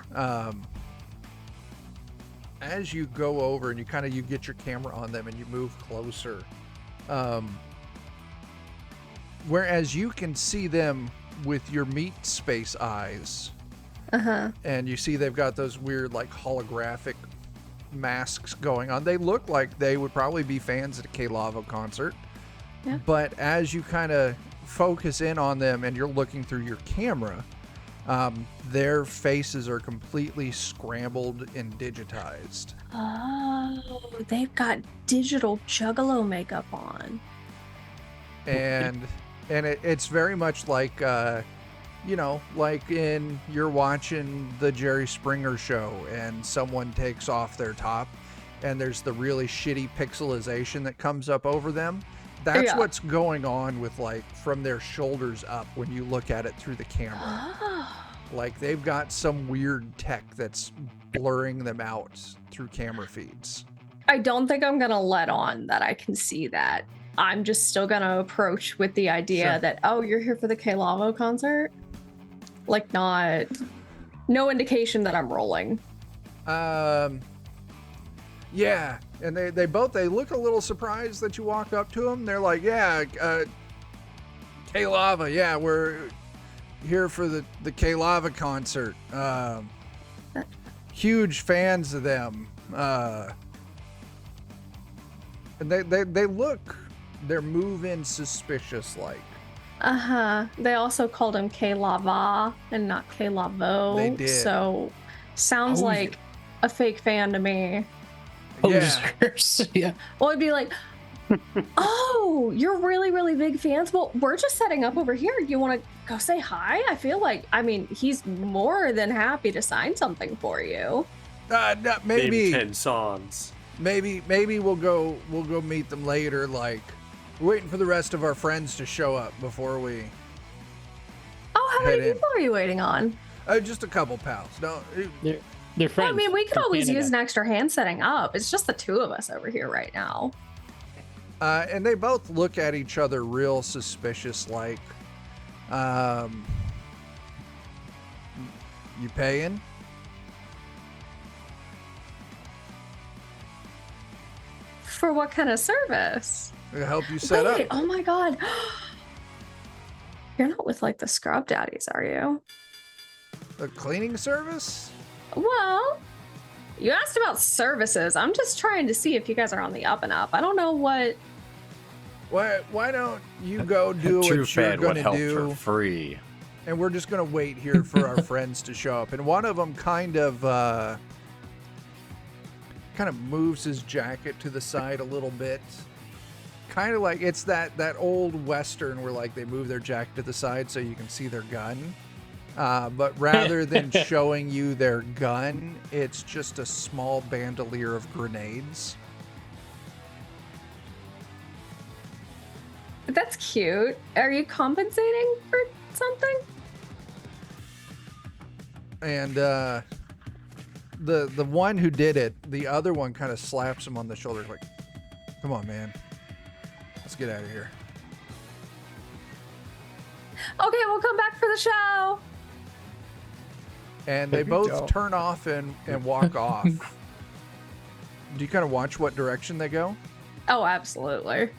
As you go over and you get your camera on them and you move closer, whereas you can see them with your meat space eyes, and you see they've got those weird like holographic masks going on. They look like they would probably be fans at a K-Lavo concert. Yeah. But as you kind of focus in on them and you're looking through your camera, their faces are completely scrambled and digitized. Oh, they've got digital juggalo makeup on. And it's very much like like in you're watching the Jerry Springer show and someone takes off their top and there's the really shitty pixelization that comes up over them. That's what's going on with like from their shoulders up when you look at it through the camera. Oh. Like they've got some weird tech that's blurring them out through camera feeds. I don't think I'm going to let on that I can see that. I'm just still going to approach with the idea that, oh, you're here for the K-Lavo concert? Like no indication that I'm rolling. Yeah. And they look a little surprised that you walk up to them. They're like, K-Lava, yeah, we're here for the K-Lava concert. Huge fans of them. And they're moving suspicious like. They also called him K-Lava and not K-Lavo. They did. So sounds like a fake fan to me. Posers. Yeah. Well, it'd be like, oh, you're really, really big fans. Well, we're just setting up over here. You want to go say hi? I feel like, he's more than happy to sign something for you. Maybe 10 songs. Maybe we'll go meet them later. Like, we're waiting for the rest of our friends to show up before we. Oh, how many people are you waiting on? Just a couple pals. No, They're friends. Well, I mean, we could from always Canada. use an extra hand setting up. It's just the two of us over here right now. and they both look at each other real suspicious, like, you paying? For what kind of service? To help you set Wait, up. oh my god. You're not with like the scrub daddies, are you? A cleaning service? Well, you asked about services. I'm just trying to see if you guys are on the up and up. I don't know what. Why don't you go do True what you're fan would gonna help do, for free. and we're just gonna wait here for our friends to show up. And one of them kind of moves his jacket to the side a little bit, kind of like it's that old western where like they move their jacket to the side so you can see their gun. But rather than showing you their gun, it's just a small bandolier of grenades. That's cute. Are you compensating for something? And the one who did it, the other one kind of slaps him on the shoulder like, "Come on, man. Let's get out of here." Okay, we'll come back for the show. And they both turn off and walk off. Do you kind of watch what direction they go? Oh, absolutely.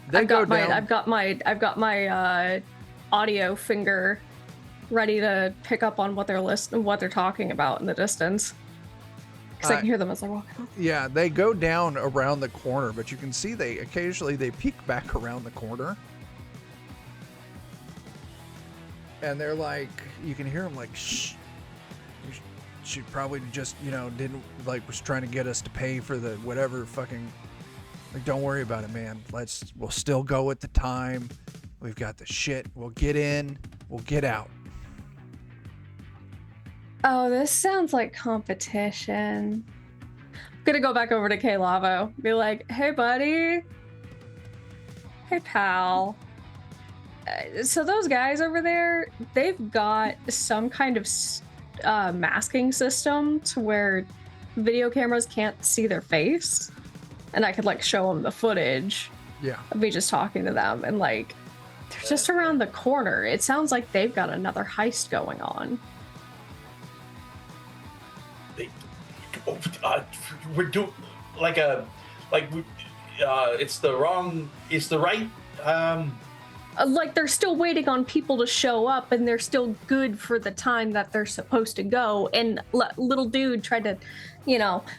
They I've go got down. my audio finger ready to pick up on what they're talking about in the distance. Because I can hear them as they're walking off. Yeah, they go down around the corner, but you can see they occasionally peek back around the corner. And they're like, you can hear them like, "Shh. She probably just, didn't was trying to get us to pay for the whatever fucking, like, don't worry about it, man. We'll still go at the time. We've got the shit. We'll get in. We'll get out." Oh, this sounds like competition. I'm gonna go back over to K Lavo. Be like, "Hey, buddy. Hey, pal. So those guys over there, they've got some kind of masking system to where video cameras can't see their face, and I could like show them the footage Yeah. of me just talking to them, and like they're just around the corner. It sounds like they've got another heist going on." We're doing it's the right Like they're still waiting on people to show up, and they're still good for the time that they're supposed to go. And little dude tried to,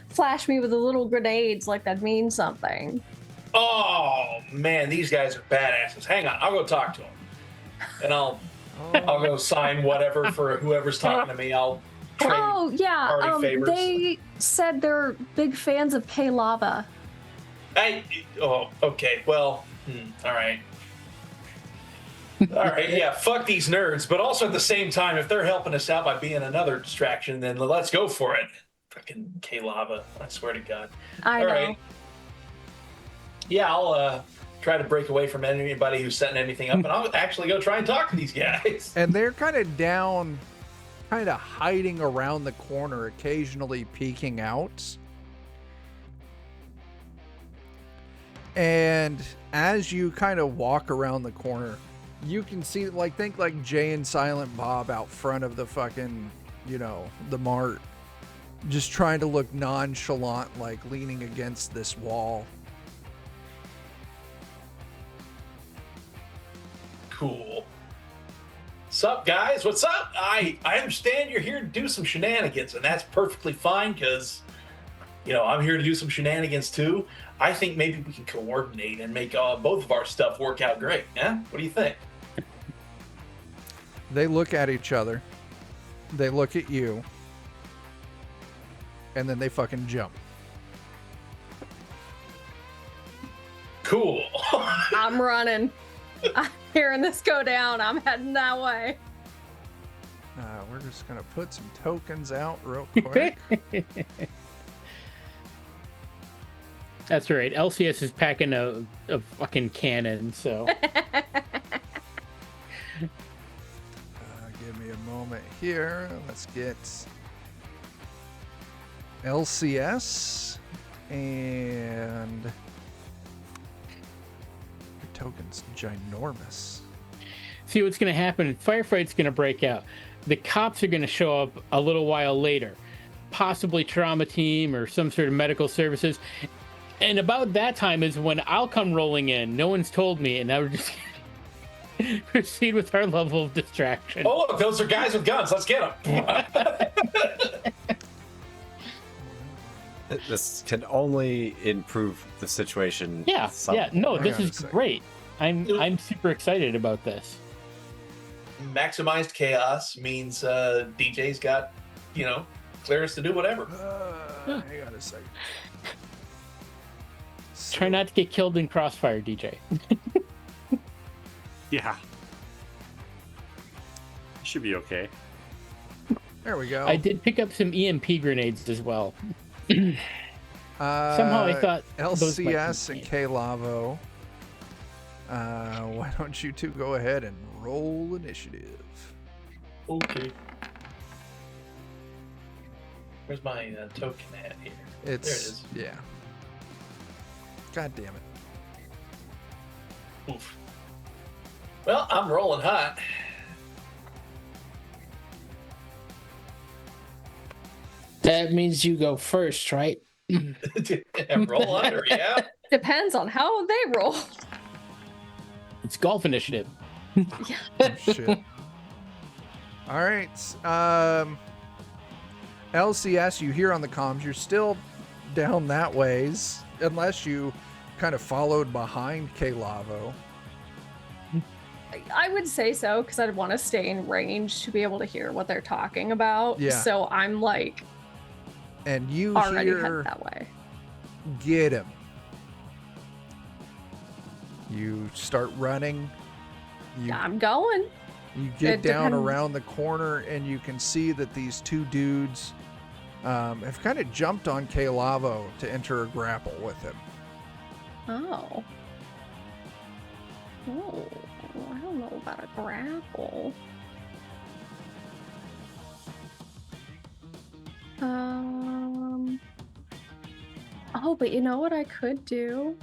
flash me with the little grenades like that means something. Oh man, these guys are badasses. Hang on, I'll go talk to them, and I'll go sign whatever for whoever's talking to me. I'll trade Oh yeah, party favors. they said they're big fans of K Lava. Okay. Well, all right. All right, yeah, fuck these nerds. But also at the same time, if they're helping us out by being another distraction, then let's go for it. Fucking K-Lava, I swear to God. I All know. right. Yeah, I'll try to break away from anybody who's setting anything up, and I'll actually go try and talk to these guys. And they're kind of down, kind of hiding around the corner, occasionally peeking out. And as you kind of walk around the corner, you can see, think like Jay and Silent Bob out front of the fucking, the mart, just trying to look nonchalant, like leaning against this wall. Cool. Sup, guys? What's up? I understand you're here to do some shenanigans, and that's perfectly fine because, I'm here to do some shenanigans too. I think maybe we can coordinate and make both of our stuff work out great. Yeah? What do you think? They look at each other. They look at you. And then they fucking jump. Cool. I'm running. I'm hearing this go down. I'm heading that way. We're just going to put some tokens out real quick. That's right. LCS is packing a fucking cannon, so. Give me a moment here. Let's get LCS and your token's ginormous. See what's going to happen. Firefight's going to break out. The cops are going to show up a little while later, possibly trauma team or some sort of medical services. And about that time is when I'll come rolling in. No one's told me, and I would just proceed with our level of distraction. Oh, look, those are guys with guns. Let's get them. This can only improve the situation. Yeah, somewhat. no, this Hang on is a second. great. I'm super excited about this. Maximized chaos means DJ's got, clearance to do whatever. Hang on a second. Try not to get killed in crossfire, DJ. Yeah. Should be okay. There we go. I did pick up some EMP grenades as well. Somehow I thought those might be LCS and great. K-Lavo. Why don't you two go ahead and roll initiative? Okay. Where's my token at here? It's There it is. yeah. God damn it. Oof. Well, I'm rolling hot. That means you go first, right? Roll under, yeah. Depends on how they roll. It's golf initiative. Oh, shit. All right. LCS, you hear on the comms, you're still down that ways, unless you kind of followed behind K-Lavo. I would say so, because I'd want to stay in range to be able to hear what they're talking about. Yeah. So I'm like And you already hear, headed that way. get him. You start running. You I'm going. You get It down depends. around the corner and you can see that these two dudes have kind of jumped on K-Lavo to enter a grapple with him. Oh. Oh, I don't know about a grapple. Oh, but you know what I could do?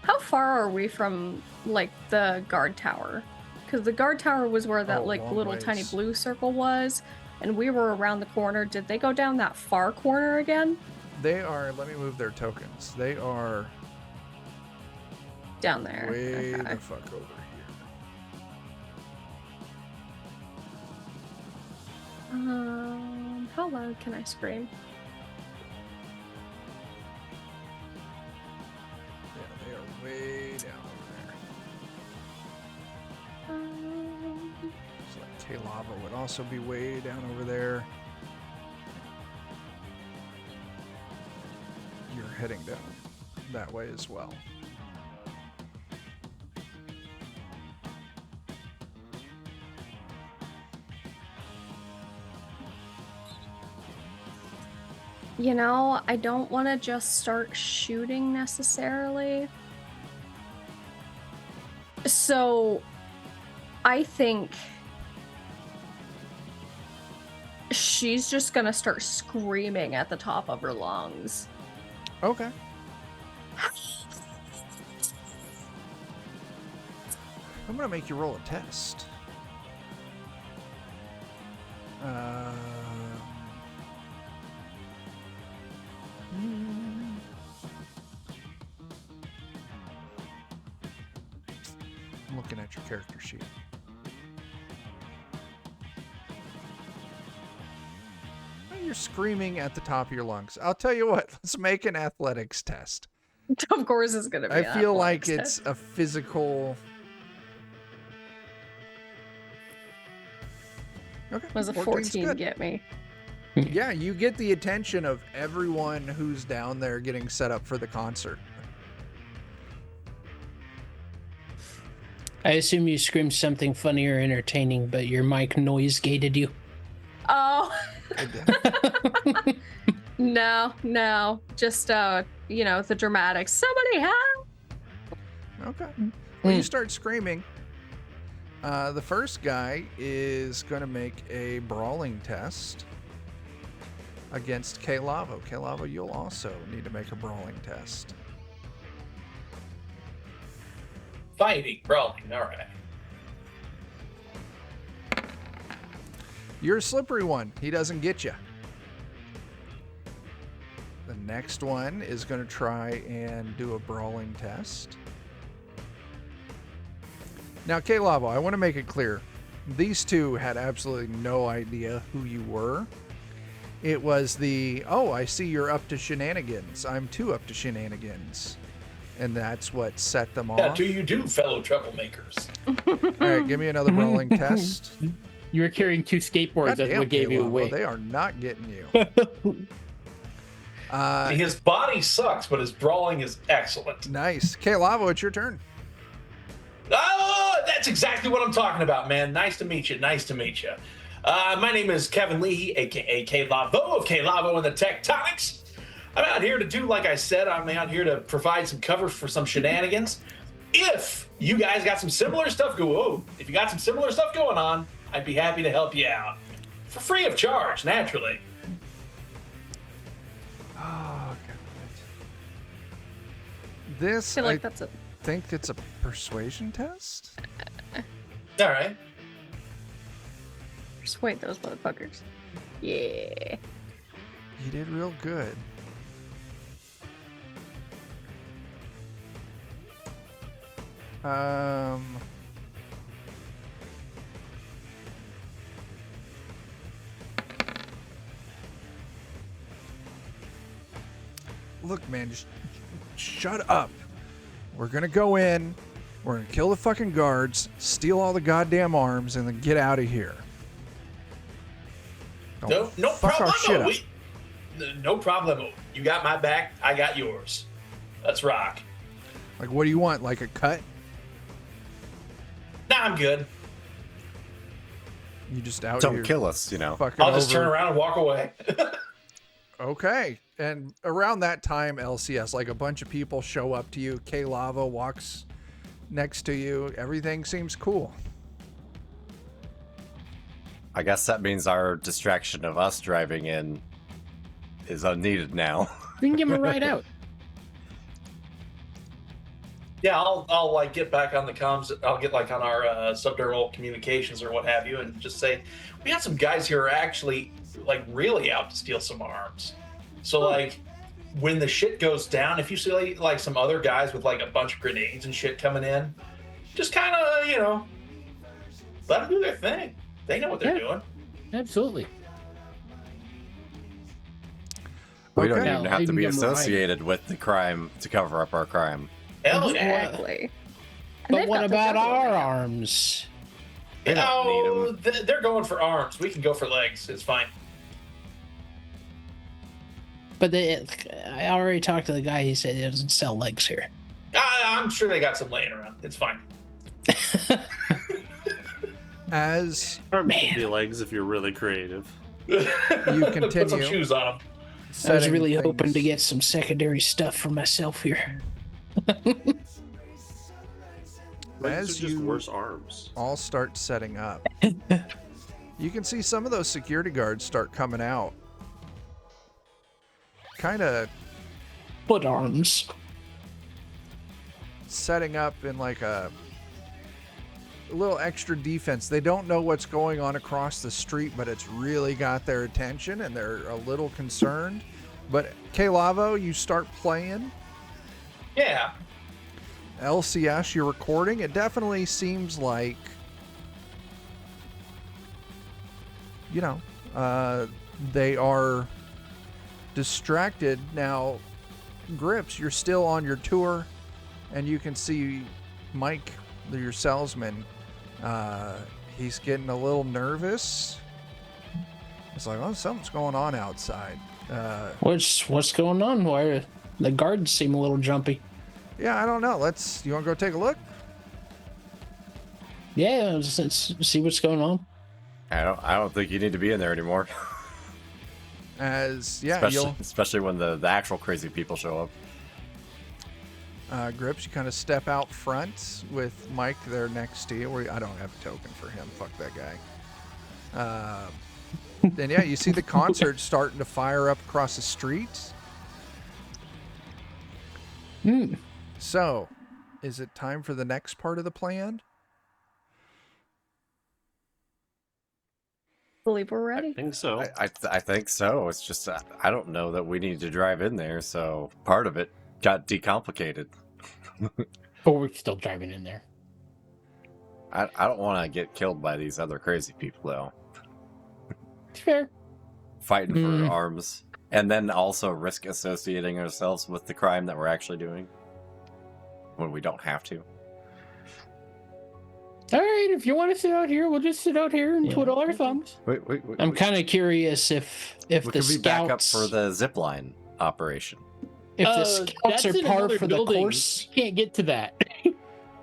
How far are we from, like, the guard tower? Because the guard tower was where that, Oh, like, long little tiny ways. blue circle was, and we were around the corner. Did they go down that far corner again? They are, let me move their tokens. They are Down there. way Okay. the fuck over here. How loud can I scream? Yeah, they are way down over there. So like K-Lava would also be way down over there. You're heading down that way as well. You know, I don't want to just start shooting necessarily. So, I think she's just gonna start screaming at the top of her lungs. Okay. I'm gonna make you roll a test. I'm looking at your character sheet. Oh, you're screaming at the top of your lungs. I'll tell you what, let's make an athletics test. Of course, it's gonna be. I an feel like athletics it's a physical. Okay. test. Was a 14's 14 good. get me? Yeah, you get the attention of everyone who's down there getting set up for the concert. I assume you screamed something funny or entertaining, but your mic noise gated you. Oh. It did. No, just the dramatic. Somebody help! Okay. Well, you start screaming. The first guy is going to make a brawling test against K-Lavo. K-Lavo, you'll also need to make a brawling test. Fighting, brawling. All right. You're a slippery one. He doesn't get you. The next one is going to try and do a brawling test. Now, K-Lavo, I want to make it clear. These two had absolutely no idea who you were. It was the, oh, I see you're up to shenanigans. I'm too up to shenanigans. And that's what set them off. Yeah, do you do, fellow troublemakers? All right, give me another brawling test. You were carrying 2 skateboards. That's Goddamn, what gave you K-Lavo, away. They are not getting you. His body sucks, but his brawling is excellent. Nice. K-Lavo, it's your turn. Oh, that's exactly what I'm talking about, man. Nice to meet you. Nice to meet you. My name is Kevin Leahy, aka K-Lavo of K-Lavo and the Tectonics. I'm out here to do, like I said, I'm out here to provide some cover for some shenanigans. If you guys got some similar stuff if you got some similar stuff going on, I'd be happy to help you out. For free of charge, naturally. Oh, God. This, I feel like that's a think it's a persuasion test? All right. persuade those motherfuckers. Yeah. You did real good. Look, man, just shut up. We're gonna go in, we're gonna kill the fucking guards, steal all the goddamn arms, and then get out of here. Don't No fuck our shit problem. up. No problem. You got my back. I got yours. Let's rock. Like, what do you want? Like a cut? Nah, I'm good. You just out Don't here kill us, you know. fucking I'll just over- turn around and walk away. Okay. And around that time, LCS, like a bunch of people show up to you. K-Lava walks next to you. Everything seems cool. I guess that means our distraction of us driving in is unneeded now. We can give him a ride out. Yeah, I'll like get back on the comms. I'll get like on our subdermal communications or what have you, and just say we got some guys here who are actually like really out to steal some arms. So like when the shit goes down, if you see like some other guys with like a bunch of grenades and shit coming in, just kind of let them do their thing. They know what they're doing. Absolutely. We don't Okay. even Now, have you to can be give 'em a ride. associated with the crime to cover up our crime. Hell yeah. Exactly. And But they've what got the about jugular our vein. arms? They don't need Oh, 'em. they're going for arms. We can go for legs. It's fine. But I already talked to the guy. He said he doesn't sell legs here. I'm sure they got some laying around. It's fine. As Arms Man. can be legs if you're really creative. you Put some continue, shoes on them. I was setting really hoping things- to get some secondary stuff for myself here. Legs As are just you- worse arms. all start setting up. You can see some of those security guards start coming out. Kind of Foot arms. setting up in like a little extra defense. They don't know what's going on across the street, but it's really got their attention and they're a little concerned. But K-Lavo, you start playing. Yeah. LCS, you're recording. It definitely seems like, they are distracted. Now, Grips, you're still on your tour, and you can see Mike, your salesman. He's getting a little nervous. It's like, oh, something's going on outside. What's going on? Why the guards seem a little jumpy? Yeah, I don't know. You want to go take a look? Yeah, let's see what's going on. I don't think you need to be in there anymore. Especially Especially when the actual crazy people show up. Grips, you kind of step out front with Mike there next to you. I don't have a token for him. Fuck that guy. Then yeah, you see the concert starting to fire up across the street. So, is it time for the next part of the plan? Believe we're I ready. think so. I think so. It's just I don't know that we need to drive in there, so part of it got decomplicated. But we're still driving in there. I don't want to get killed by these other crazy people though. It's fair. Fighting for arms, and then also risk associating ourselves with the crime that we're actually doing when we don't have to. All right, if you want to sit out here, we'll just sit out here and twiddle our thumbs. Wait, I'm kind of curious if we the could be back up scouts for the zip line operation. if the scouts that's are in par another for the building. course You can't get to that.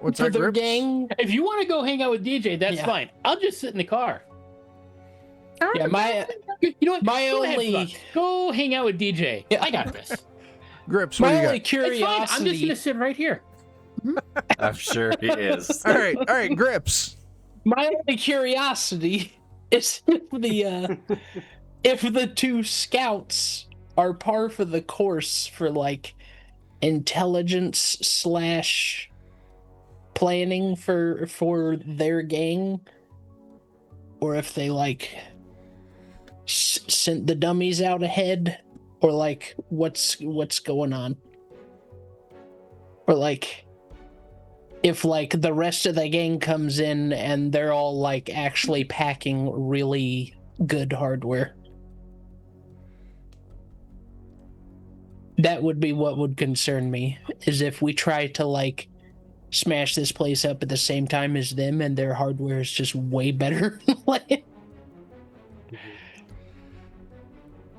What's for that, their Grips? gang. If you want to go hang out with DJ, that's Yeah. fine. I'll just sit in the car. Yeah, my You know what? My Go ahead, only- Flux. Go hang out with DJ. Yeah. I got this. Grips, what do my you only got? It's fine. I'm curiosity. just gonna sit right here. I'm sure he is. All right, Grips. My only curiosity is if the two scouts are par for the course for like intelligence / planning for their gang, or if they like sent the dummies out ahead, or like what's going on, or like if like the rest of the gang comes in and they're all like actually packing really good hardware. That would be what would concern me, is if we try to like smash this place up at the same time as them and their hardware is just way better.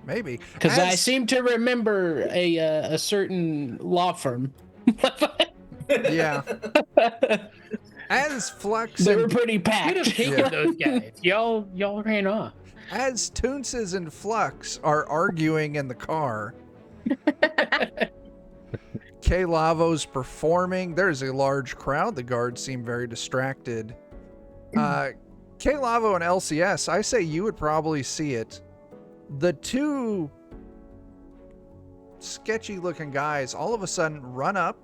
Maybe. Because I As- seem to remember a certain law firm. Yeah. As Flux They were and pretty Could have packed. taken Yeah. those guys. Y'all ran off. as Toonces and Flux are arguing in the car, K Lavo's performing. There's a large crowd. The guards seem very distracted. K Lavo and LCS, I say you would probably see it. The two sketchy looking guys all of a sudden run up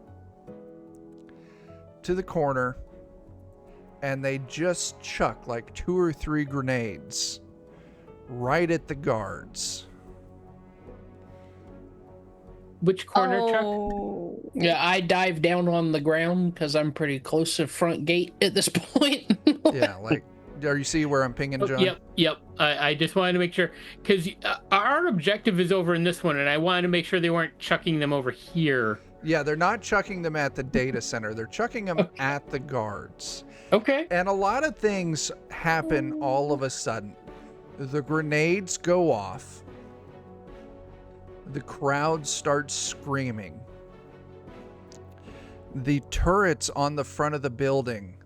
to the corner and they just chuck like 2 or 3 grenades right at the guards. Which corner, Chuck? Oh. Yeah, I dive down on the ground because I'm pretty close to front gate at this point. Yeah, like, are you see where I'm pinging, Oh, John? yep. I just wanted to make sure, because our objective is over in this one, and I wanted to make sure they weren't chucking them over here. Yeah, they're not chucking them at the data center. They're chucking them at the guards. Okay. And a lot of things happen all of a sudden. The grenades go off. The crowd starts screaming. The turrets on the front of the building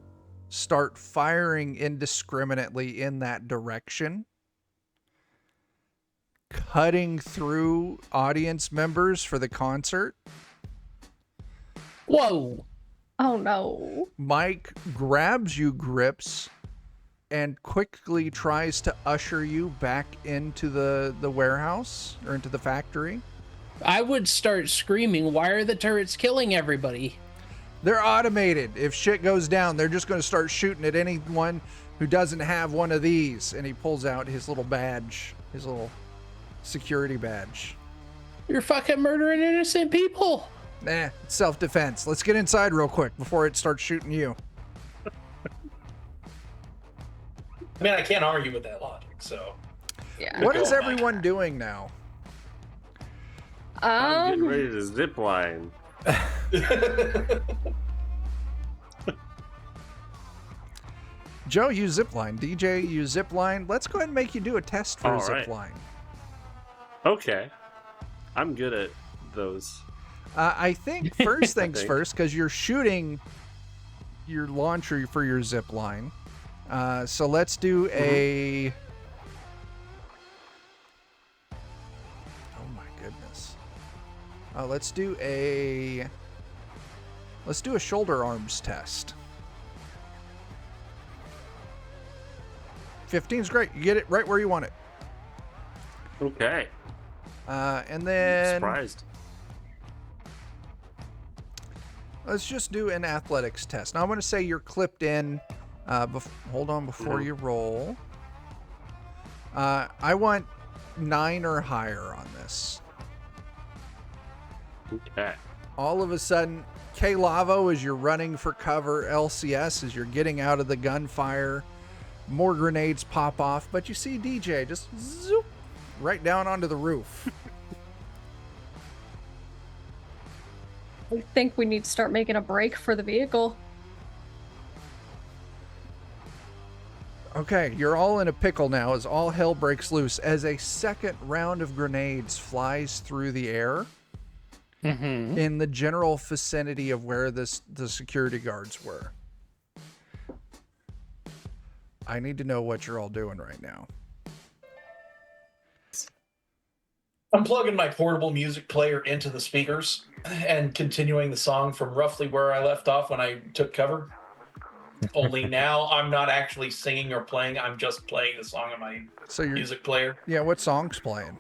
start firing indiscriminately in that direction, cutting through audience members for the concert. Whoa. Oh no. Mike grabs you, Grips, and quickly tries to usher you back into the warehouse or into the factory. I would start screaming, why are the turrets killing everybody? They're automated. If shit goes down, they're just going to start shooting at anyone who doesn't have one of these. And he pulls out his little badge, his little security badge. You're fucking murdering innocent people. Nah, it's self-defense. Let's get inside real quick before it starts shooting you. I mean, I can't argue with that logic. So Yeah. What go is on my everyone turn. doing now? I'm getting ready to zip line. Joe, you zipline. DJ, you zipline. Let's go ahead and make you do a test for a All right. zipline. Okay. I'm good at those. I think first things think. first, because you're shooting your launcher for your zip line. So let's do a. Oh my goodness. Let's do a Let's do a shoulder arms test. 15's great. You get it right where you want it. Okay. And then Surprised. let's just do an athletics test. Now I'm going to say you're clipped in. Hold on before you roll. I want 9 or higher on this. Okay. All of a sudden, K-Lavo, as you're running for cover, LCS, as you're getting out of the gunfire, more grenades pop off, but you see DJ just zoop right down onto the roof. I think we need to start making a break for the vehicle. Okay, you're all in a pickle now as all hell breaks loose as a second round of grenades flies through the air in the general vicinity of where the security guards were. I need to know what you're all doing right now. I'm plugging my portable music player into the speakers and continuing the song from roughly where I left off when I took cover. Only now I'm not actually singing or playing. I'm just playing the song on my music player. Yeah, what song's playing?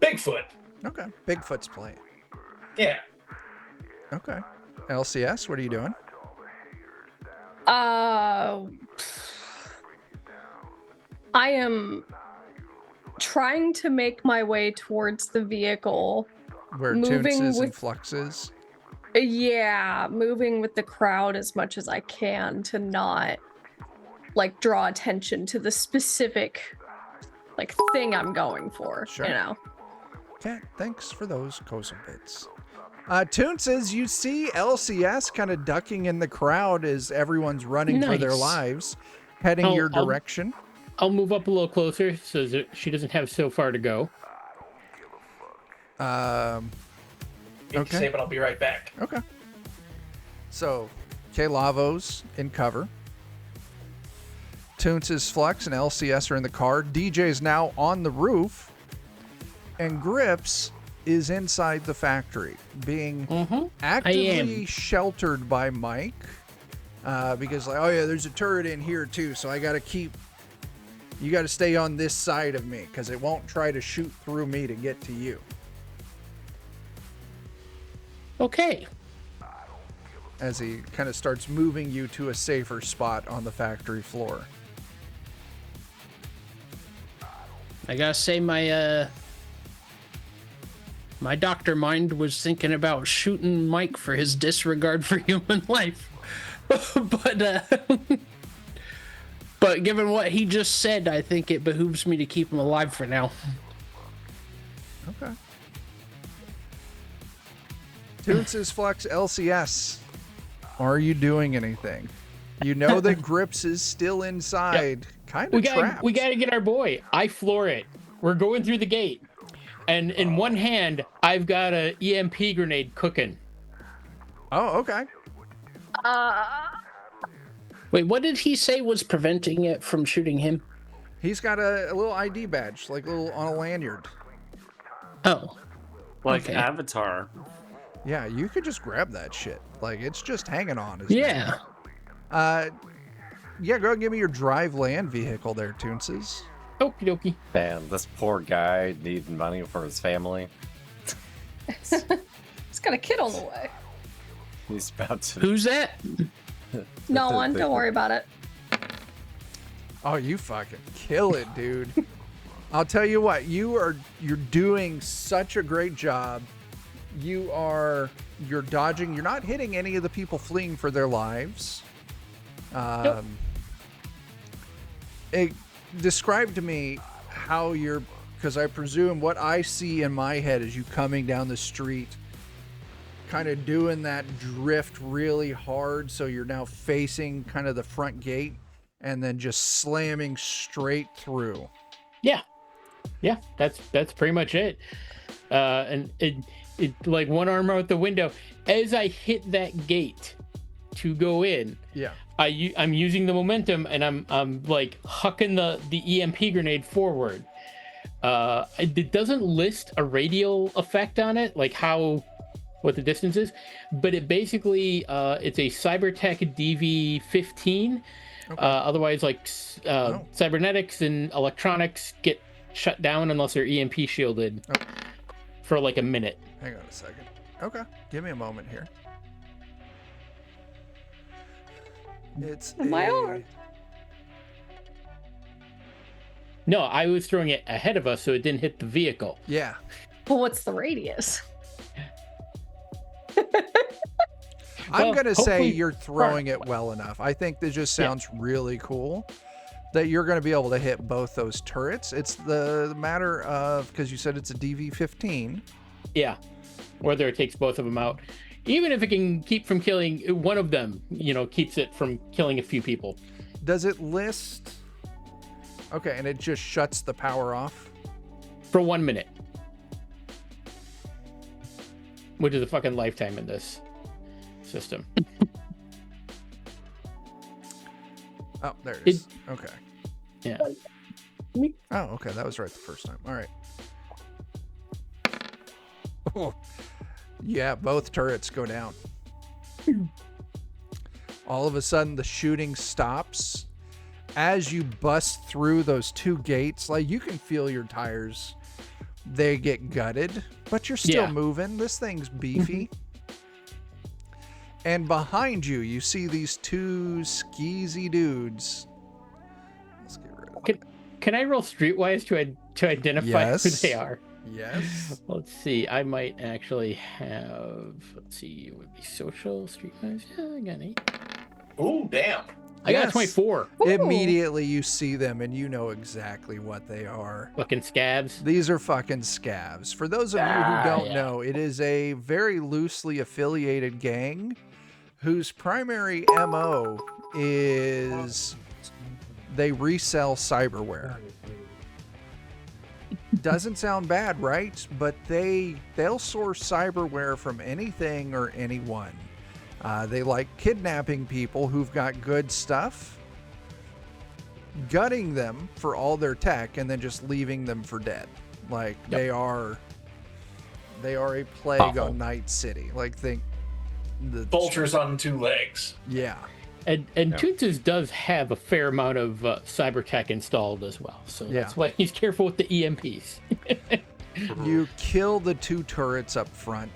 Bigfoot. Okay, Bigfoot's playing. Yeah. Okay. LCS, what are you doing? I am trying to make my way towards the vehicle. Where Moving Toons is and with- Flux is? Yeah, moving with the crowd as much as I can to not like draw attention to the specific like thing I'm going for. Sure. You know. Okay, thanks for those Kosa bits. Toons says you see LCS kind of ducking in the crowd as everyone's running for their Nice. lives, heading your direction. I'll move up a little closer so that she doesn't have so far to go. Hate to say, but I'll be right back. Okay. So, K-Lavo's in cover. Toons' Flux and LCS are in the car. DJ's now on the roof. And Grips is inside the factory, being actively sheltered by Mike. Because, like, oh yeah, there's a turret in here too, so I gotta you gotta stay on this side of me, because it won't try to shoot through me to get to you. Okay. As he kind of starts moving you to a safer spot on the factory floor. I gotta say, my doctor mind was thinking about shooting Mike for his disregard for human life. But given what he just said, I think it behooves me to keep him alive for now. Okay. Toons' Flux LCS. Are you doing anything? You know that Grips is still inside, kind of trapped. We gotta get our boy. I floor it. We're going through the gate, and in one hand I've got a EMP grenade cooking. Oh, okay. Wait, what did he say was preventing it from shooting him? He's got a little ID badge, like little on a lanyard. Oh. Like Okay. Avatar. Yeah, you could just grab that shit. Like, it's just hanging on. Yeah. Yeah, go ahead and give me your drive land vehicle there, Toonses. Okie dokie. Man, this poor guy needing money for his family. It's got a kid on the way. He's about to. Who's that? No one, don't worry about it. Oh, you fucking kill it, dude. I'll tell you what, you're doing such a great job. You're dodging, you're not hitting any of the people fleeing for their lives. Describe to me how because I presume what I see in my head is you coming down the street, kind of doing that drift really hard, so you're now facing kind of the front gate, and then just slamming straight through. Yeah, that's pretty much it. And it like one arm out the window. As I hit that gate to go in, Yeah. I'm using the momentum and I'm like hucking the EMP grenade forward. It doesn't list a radial effect on it, like how what the distance is, but it basically it's a Cybertech DV-15. Okay. Otherwise, like cybernetics and electronics get shut down unless they're EMP shielded for like a minute. Hang on a second. Okay, give me a moment here. It's My arm. No, I was throwing it ahead of us so it didn't hit the vehicle. Yeah. Well, what's the radius? I'm Well, going to say hopefully- you're throwing it well enough. I think this just sounds really cool that you're going to be able to hit both those turrets. It's the matter of, because you said it's a DV-15. Yeah, whether it takes both of them out. Even if it can keep from killing one of them, keeps it from killing a few people. Does it list? Okay, and it just shuts the power off? For 1 minute. Which is a fucking lifetime in this system. Oh, there it is. Okay. Yeah. Oh, okay. That was right the first time. All right. Oh, yeah, both turrets go down. All of a sudden, the shooting stops. As you bust through those two gates, like you can feel your tires. They get gutted, but you're still moving. This thing's beefy. And behind you, you see these two skeezy dudes. Let's get rid of that. Can I roll streetwise to identify who they are? Yes. Let's see. I might actually have. Let's see. It would be social streetwise. Yeah, I got an 8. Ooh, damn. I got a Yes. 24. Ooh. Immediately you see them and you know exactly what they are. Fucking scabs. These are fucking scavs. For those of you who don't yeah. know, it is a very loosely affiliated gang whose primary MO is they resell cyberware. Doesn't sound bad, right? But they'll source cyberware from anything or anyone. They like kidnapping people who've got good stuff, gutting them for all their tech, and then just leaving them for dead. Like they are a plague Awful. on Night City. Like think the Vultures on 2 legs. Yeah. And Toonses does have a fair amount of cyber tech installed as well. So that's why he's careful with the EMPs. You kill the 2 turrets up front.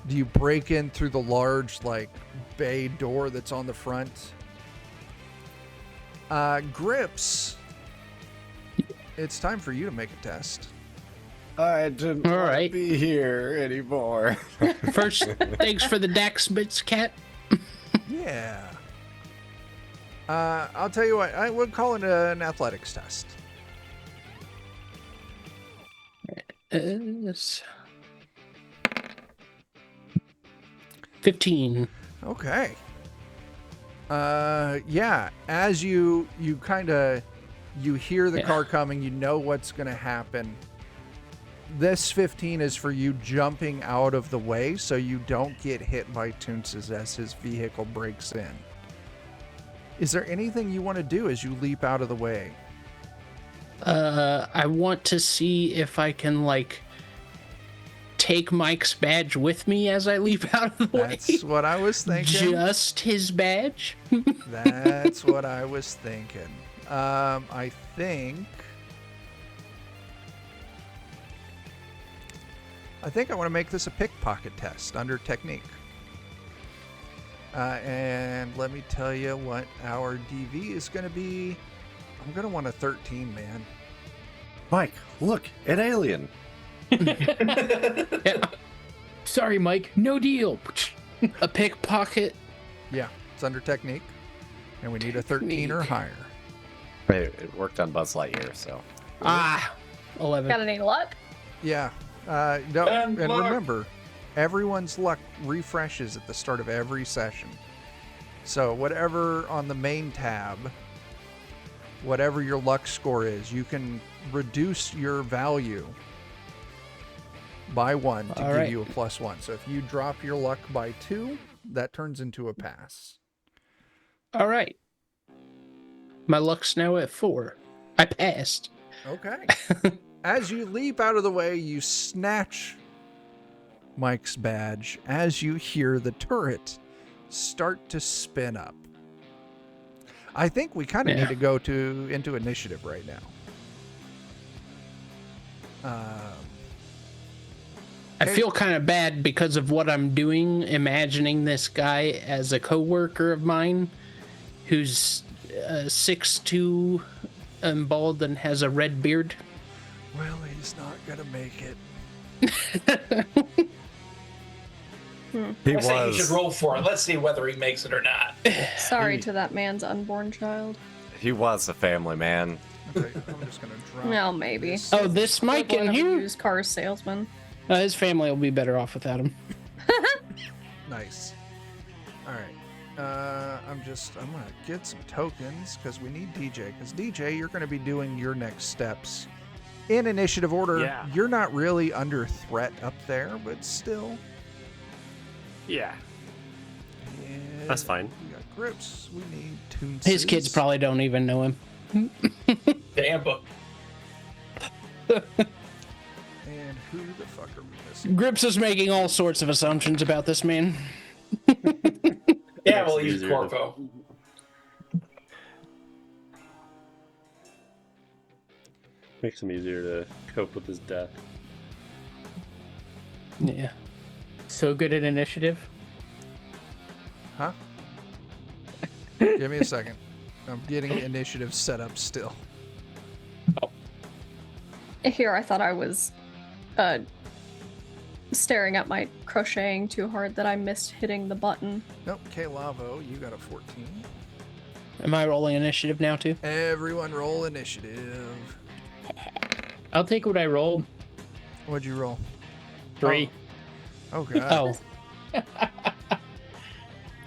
Do you break in through the large, bay door that's on the front? Grips, it's time for you to make a test. I didn't All want right. to be here anymore. First, thanks for the Dax bits, Cat. Yeah. I'll tell you what, I would call it an athletics test. Yes. 15. Okay. Yeah, as you hear the car coming, you know what's going to happen. This 15 is for you jumping out of the way so you don't get hit by Toonces as his vehicle breaks in. Is there anything you want to do as you leap out of the way? I want to see if I can, take Mike's badge with me as I leap out of the way. That's what I was thinking. Just his badge? That's what I was thinking. I think I want to make this a pickpocket test under technique. And let me tell you what our DV is going to be. I'm going to want a 13, man. Mike, look, an alien. Yeah. Sorry, Mike. No deal. A pickpocket? Yeah, it's under technique. And we need a 13 or Technique. higher. It worked on Buzz Lightyear, so. 11. Got any luck? Yeah. No, And and luck. remember, everyone's luck refreshes at the start of every session. So whatever on the main tab, whatever your luck score is, you can reduce your value by 1 to All give right. you a +1. So if you drop your luck by 2, that turns into a pass. All right. My luck's now at 4. I passed. Okay. As you leap out of the way, you snatch Mike's badge as you hear the turret start to spin up. I think we kind of Yeah. need to go into initiative right now. I feel kind of bad because of what I'm doing, imagining this guy as a coworker of mine who's 6'2", and bald and has a red beard. Well, he's not gonna make it. He I say you should was. roll for it. Let's see whether he makes it or not. Sorry to that man's unborn child. He was a family man. Okay, I'm just gonna drop. Well, maybe. this. Oh, this Mike in One of here? used car salesman. His family will be better off without him. Nice. All right. I'm gonna get some tokens because we need DJ. Because DJ, you're gonna be doing your next steps in initiative order. Yeah. You're not really under threat up there, but still. Yeah. Yeah, That's fine. We got grips. We need tunes. His kids probably don't even know him. Damn, but And who the fuck are we missing? Grips is making all sorts of assumptions about this man. yeah, Makes we'll it use easier to- Corpo. Makes him easier to cope with his death. Yeah. So good at initiative. Huh? Give me a second. I'm getting initiative set up still. Here, I thought I was staring at my crocheting too hard that I missed hitting the button. Nope. K-Lavo, you got a 14. Am I rolling initiative now too? Everyone roll initiative. I'll take what I rolled. What'd you roll? 3. Oh god. Oh,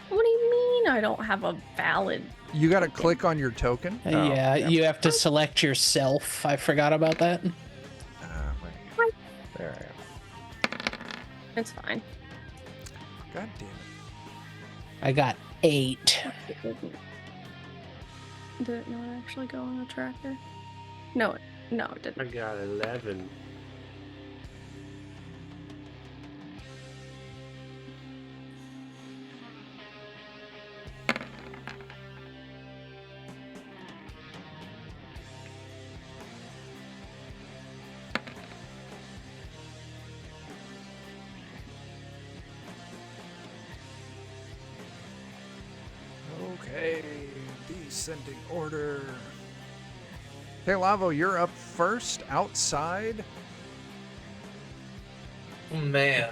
What do you mean I don't have a valid? You got to click on your token. yeah, yeah. you have to select yourself. I forgot about that. There I am. It's fine. God damn it. I got 8. It didn't. Did it not actually go on the tracker? No, it didn't. I got 11. Okay, descending order. Hey, Lavo, you're up first outside. Man,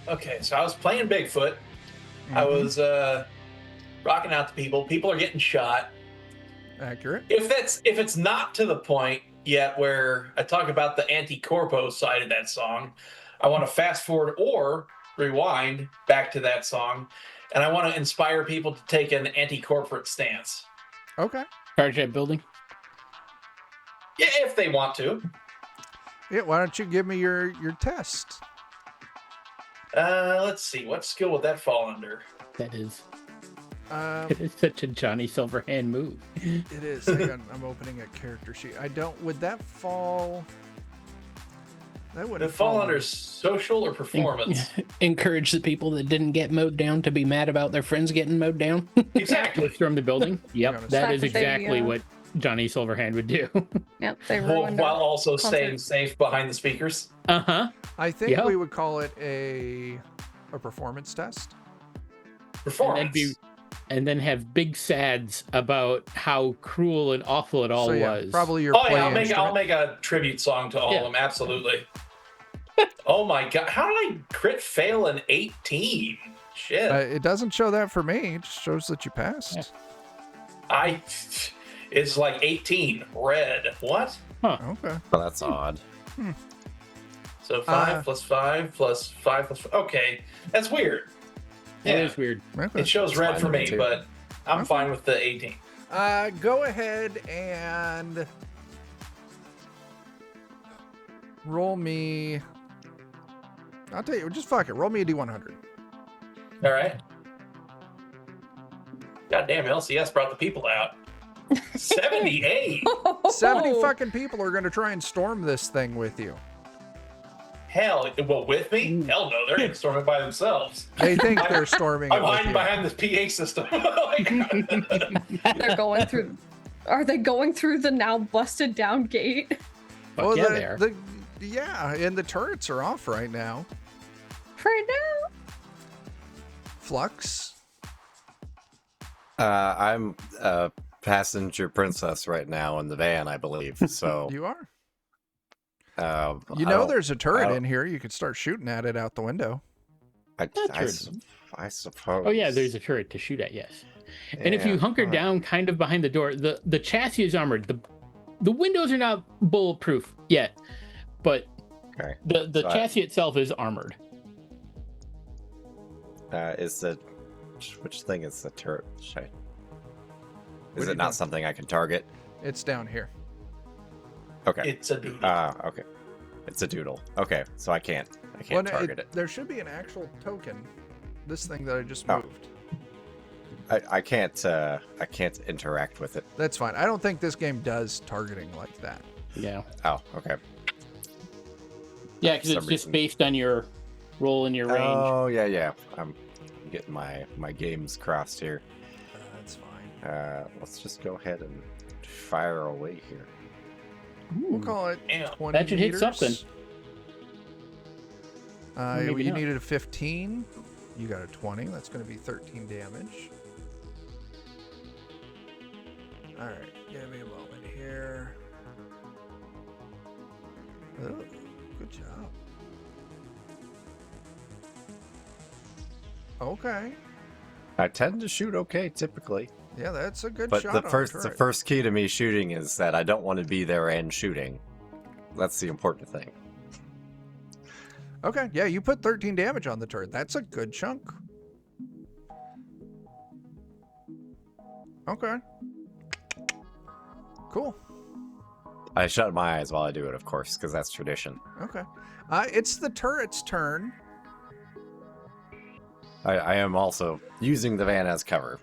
Okay, so I was playing Bigfoot. I was rocking out to people. People are getting shot. Accurate. If it's not to the point yet where I talk about the anti-corpo side of that song, I want to fast forward or rewind back to that song, and I want to inspire people to take an anti-corporate stance. Okay. Charge that building. Yeah, if they want to. Yeah, why don't you give me your test? Let's see. What skill would that fall under? That is. Um, It is such a Johnny Silverhand move. it is. Hang on, I'm opening a character sheet. Would that fall? That Would wouldn't it fall under social or performance? Encourage the people that didn't get mowed down to be mad about their friends getting mowed down. Exactly. Storm the building. Yep, Honest. that is Fact that they, exactly what Johnny Silverhand would do. Yep, they While ruined while our also concert. staying safe behind the speakers. Uh-huh. I think Yeah. we would call it a performance test. Performance. And then have big sads about how cruel and awful it all So yeah, was. probably your Oh play yeah, I'll instrument. make a tribute song to all Yeah. of them. Absolutely. Oh my god, how did I crit fail an 18? Shit. It doesn't show that for me. It just shows that you passed. Yeah. It's like 18 red. What? Okay. Well, that's odd. So 5 plus 5 plus 5 plus 5. Okay, that's weird. That Yeah, is weird. Okay. it shows red fine for with me me, too. but I'm fine with the 18. Go ahead and roll me. I'll tell you, just fuck it. Roll me a D100. All right. Goddamn, LCS brought the people out. 78. 70 fucking people are gonna try and storm this thing with you. Hell, well, with me? Hell no, they're gonna storm it by themselves. They think they're storming I'm it with hiding you. behind this PA system. Like, They're going through. Are they going through the now busted down gate? Fuck yeah, they are. Yeah, and the turrets are off right now. Right now? Flux. I'm a passenger princess right now in the van, I believe. So You are. you There's a turret in here. You could start shooting at it out the window. I Not suppose. Oh yeah, there's a turret to shoot at. Yes. And if you hunker down kind of behind the door, the chassis is armored. The windows are not bulletproof yet, but Okay. the So chassis itself is armored. Is the which thing is the turret? What Is do it you not think? something I can target? It's down here. Okay. it's a dude. Okay. It's a doodle. Okay, so I can't target it. There should be an actual token. This thing that I just Oh. moved. I can't interact with it. That's fine. I don't think this game does targeting like that. Yeah. Oh, okay. Yeah, For because it's some just reason. based on your roll and your range. Oh yeah. I'm getting my games crossed here. That's fine. Let's just go ahead and fire away here. We'll call it Damn. 20 That should hit meters. something. Maybe You not. needed a 15. You got a 20. That's going to be 13 damage. All right, give me a moment here. Oh, good job. Okay. I tend to shoot okay typically, Yeah, that's a good but shot. the on a first turret. key to me shooting is that I don't want to be there and shooting. That's the important thing. Okay, yeah, you put 13 damage on the turret. That's a good chunk. Okay. Cool. I shut my eyes while I do it, of course, because that's tradition. Okay. It's the turret's turn. I am also using the van as cover.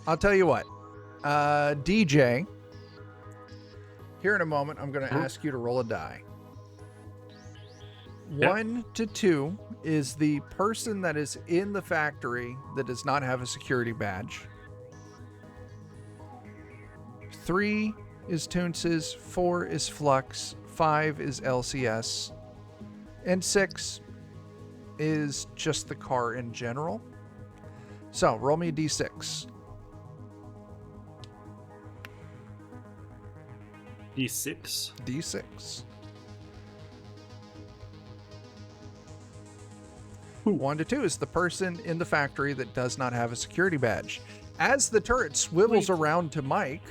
I'll tell you what. DJ, here in a moment, I'm going to ask you to roll a die. Yep. 1 to 2 is the person that is in the factory that does not have a security badge. 3 is Toonces, 4 is Flux, 5 is LCS, and 6 is just the car in general. So, roll me a d6. D6. D6. 1 to 2 is the person in the factory that does not have a security badge. As the turret swivels around to Mike,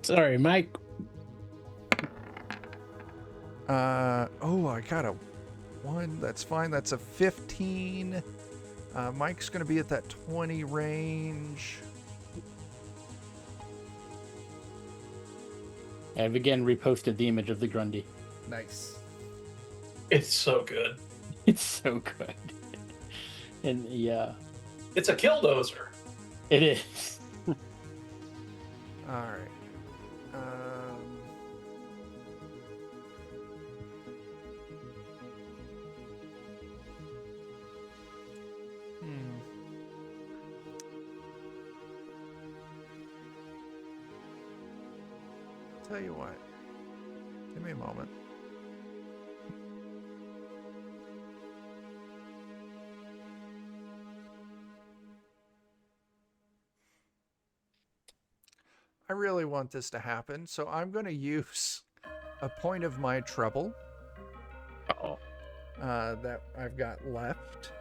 Sorry, Mike. I got a 1. That's fine. That's a 15. Mike's going to be at that 20 range. I've again reposted the image of the Grundy. Nice. It's so good. It's so good. And yeah, It's a killdozer. it is. All right. Tell you what. Give me a moment. I really want this to happen, so I'm going to use a point of my trouble Uh-oh. that I've got left.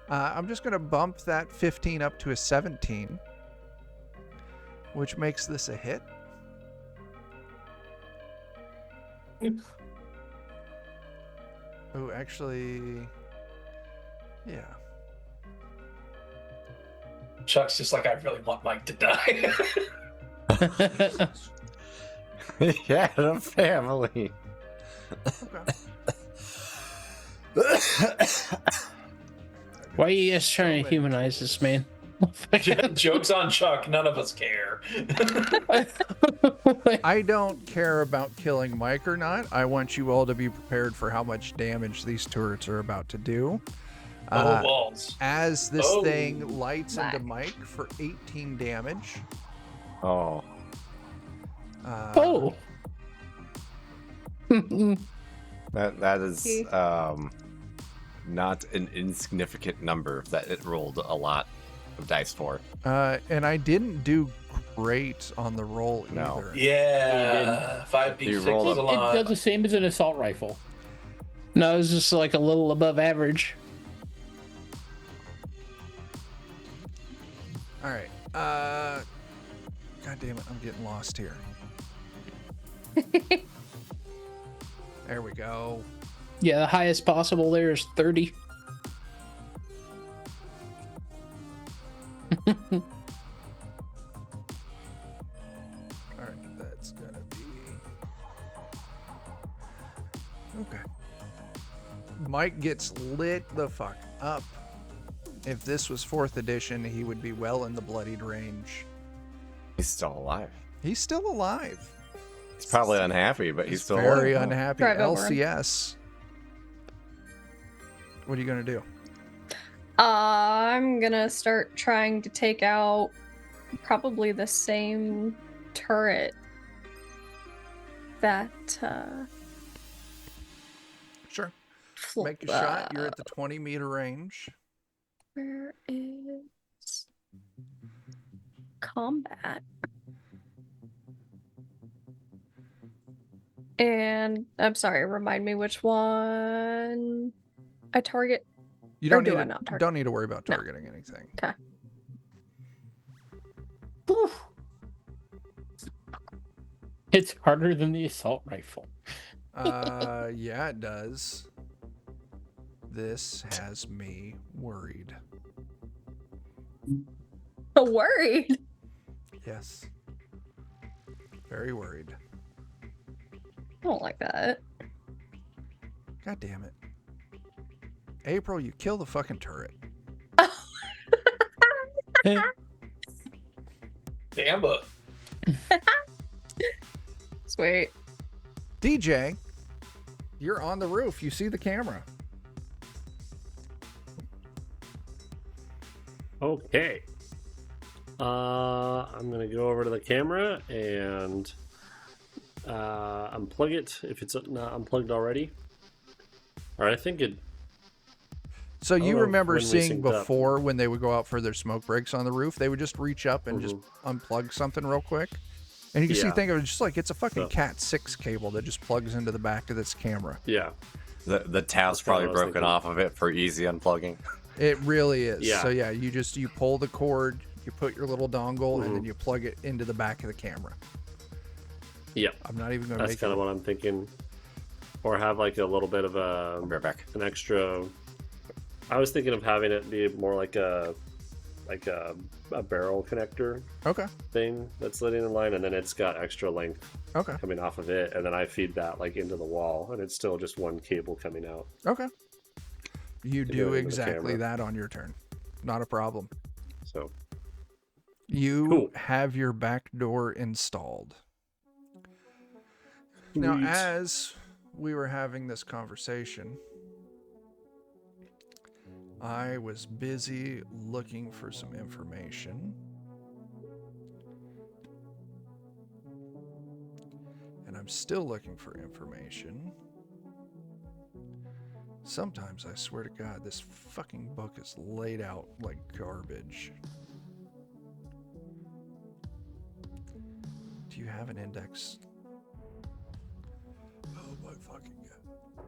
I'm just going to bump that 15 up to a 17, which makes this a hit. Oh, actually, yeah. Chuck's just like, I really want Mike to die. Yeah, the family. Okay. Why are you guys trying to humanize this man? Joke's on Chuck. None of us care. I don't care about killing Mike or not. I want you all to be prepared for how much damage these turrets are about to do. Oh, balls. As this Oh. thing lights into Back. Mike for 18 damage. Oh, Oh. that is not an insignificant number that it rolled a lot of dice for. And I didn't do great on the roll No. either. Yeah. 5d6 You is rolled a up- It lot. does the same as an assault rifle. No, it was just like a little above average. All right. God damn it, I'm getting lost here. There we go. Yeah, the highest possible there is 30. All right, that's gonna be okay. Mike gets lit the fuck up. If this was 4th edition, he would be well in the bloodied range. He's still alive. He's still alive. He's probably unhappy, but he's still very alive. unhappy. Drive over him. LCS. What are you gonna do? I'm gonna start trying to take out probably the same turret that Sure. fl- Make a shot. You're at the 20-meter range. Where is combat? And I'm sorry, remind me which one I target. You Or don't do need I to, not target? don't need to worry about No. targeting anything. Okay. It's harder than the assault rifle. Yeah, it does. This has me worried. Worried. Yes. Very worried. I don't like that. God damn it. April, you kill the fucking turret. Damn, but Sweet. DJ, you're on the roof. You see the camera. Okay. I'm gonna go over to the camera and unplug it if it's not unplugged already. Or I think it. So don't you know remember when we seeing synced up. before when they would go out for their smoke breaks on the roof, they would just reach up and just unplug something real quick. And you can see, Yeah. think of it just like it's a fucking So- Cat 6 cable that just plugs into the back of this camera. Yeah. The tab's That's kinda probably what I was broken thinking. off of it for easy unplugging. It really is. Yeah. So yeah, you pull the cord, you put your little dongle, and then Mhm. you plug it into the back of the camera. Yep. I'm not even going to That's make kind it. of what I'm thinking. Or have like a little bit of I'll be a right back. an extra. I was thinking of having it be more like a barrel connector Okay. thing that's lit in line, and then it's got extra length Okay. coming off of it, and then I feed that like into the wall, and it's still just one cable coming out. Okay. You To do go into the exactly camera. that on your turn. Not a problem. So You Cool. have your back door installed. Now, Sweet. as we were having this conversation, I was busy looking for some information. And I'm still looking for information. Sometimes I swear to God, this fucking book is laid out like garbage. Do you have an index? Oh my fucking God.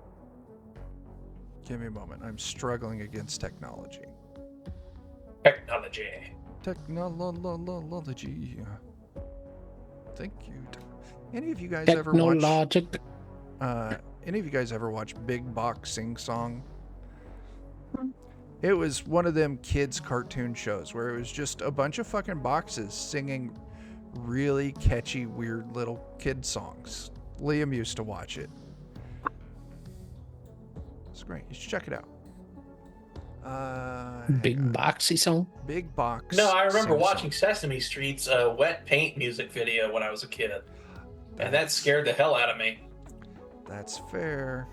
Give me a moment. I'm struggling against technology. technology. Technology. Thank you. Any of you guys ever watch? Technologic. Any of you guys ever watch Big Box Sing Song? It was one of them kids' cartoon shows where it was just a bunch of fucking boxes singing really catchy, weird little kid songs. Liam used to watch it. great. You should check it out. Big hang on. boxy song. Big box. No, I remember sing-song. watching Sesame Street's wet paint music video when I was a kid, and that scared the hell out of me. That's fair.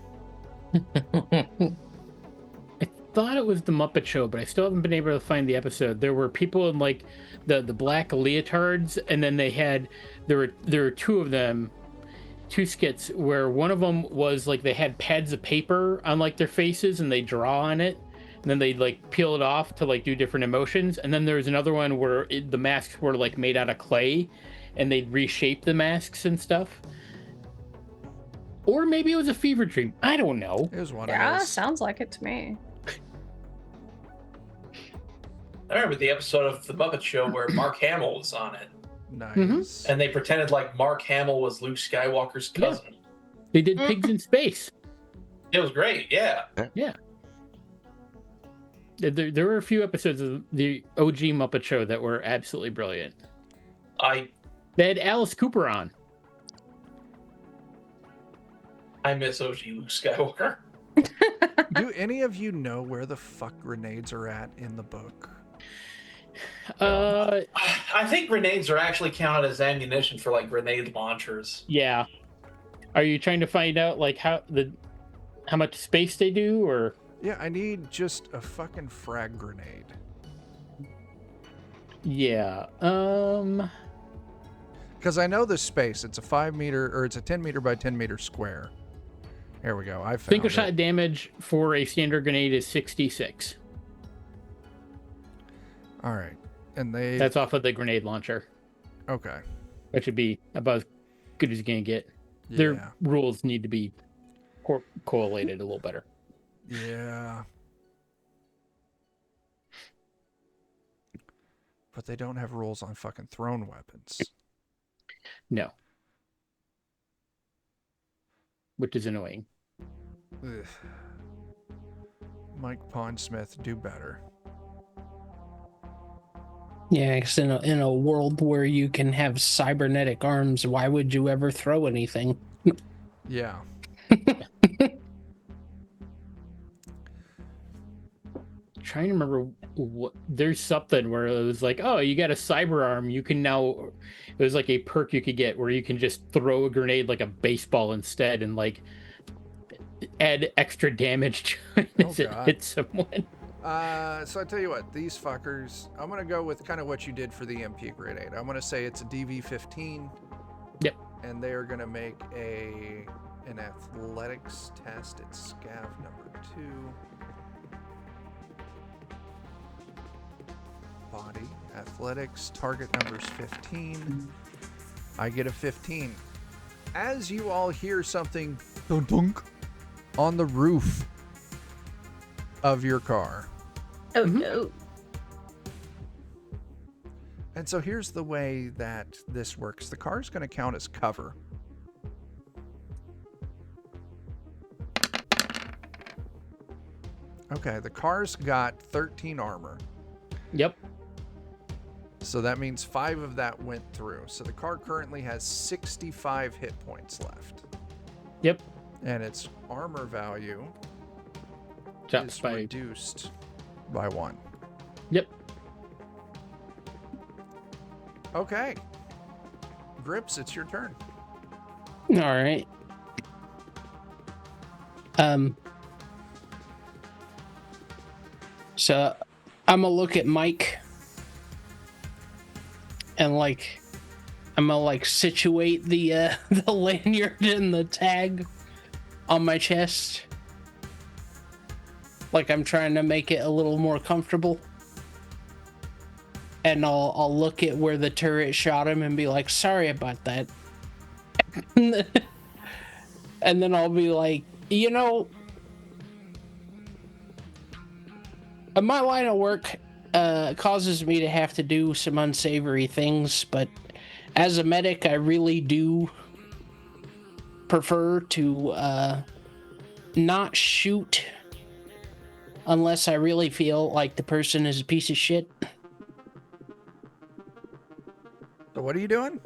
I thought it was the Muppet Show, but I still haven't been able to find the episode. There were people in like the black leotards, and then there were two of them, two skits where one of them was like they had pads of paper on like their faces and they draw on it, and then they'd like peel it off to like do different emotions. And then there was another one where the masks were like made out of clay, and they'd reshape the masks and stuff. Or maybe it was a fever dream. I don't know. It was one Yeah, of those. sounds like it to me. I remember the episode of The Muppet Show where Mark Hamill was on it, Nice. and they pretended like Mark Hamill was Luke Skywalker's cousin. They did Pigs in Space. It was great, yeah. There were a few episodes of the OG Muppet Show that were absolutely brilliant. I They had Alice Cooper on. miss OG Luke Skywalker. Do any of you know where the fuck grenades are at in the book? I think grenades are actually counted as ammunition for like grenade launchers. Yeah. Are you trying to find out like how much space they do, or? Yeah, I need just a fucking frag grenade. Yeah. Because I know the space. It's a 5 meter, or it's a 10 meter by 10 meter square. Here we go. I found Single it. shot damage for a standard grenade is 66. All right. And they... That's off of the grenade launcher. Okay. That should be about as good as you're gonna get. Their rules need to be collated a little better. Yeah. But they don't have rules on fucking thrown weapons. No. Which is annoying. Ugh. Mike Pondsmith, do better. Yeah, because in a world where you can have cybernetic arms, why would you ever throw anything? Yeah. Trying to remember what there's something where it was like, oh, you got a cyber arm, you can now, it was like a perk you could get where you can just throw a grenade like a baseball instead and like add extra damage to it as it God. hits someone. So I tell you what, these fuckers, I'm gonna go with kind of what you did for the MP grenade. I'm gonna say it's a DV-15. Yep. And they are gonna make an athletics test. It's scav number 2. Body athletics target numbers 15. I get a 15. As you all hear something dunk dunk on the roof of your car. Oh no. And so here's the way that this works. The car is going to count as cover. Okay, the car's got 13 armor. Yep. So that means 5 of that went through. So the car currently has 65 hit points left. Yep. And its armor value Drops is by. reduced by 1. Yep. Okay. Grips, it's your turn. All right. So I'm gonna look at Mike and like I'm gonna like situate the the lanyard and the tag on my chest. Like I'm trying to make it a little more comfortable. And I'll look at where the turret shot him and be like, sorry about that. And then I'll be like, you know, my line of work causes me to have to do some unsavory things, but as a medic, I really do prefer to not shoot unless I really feel like the person is a piece of shit. So what are you doing?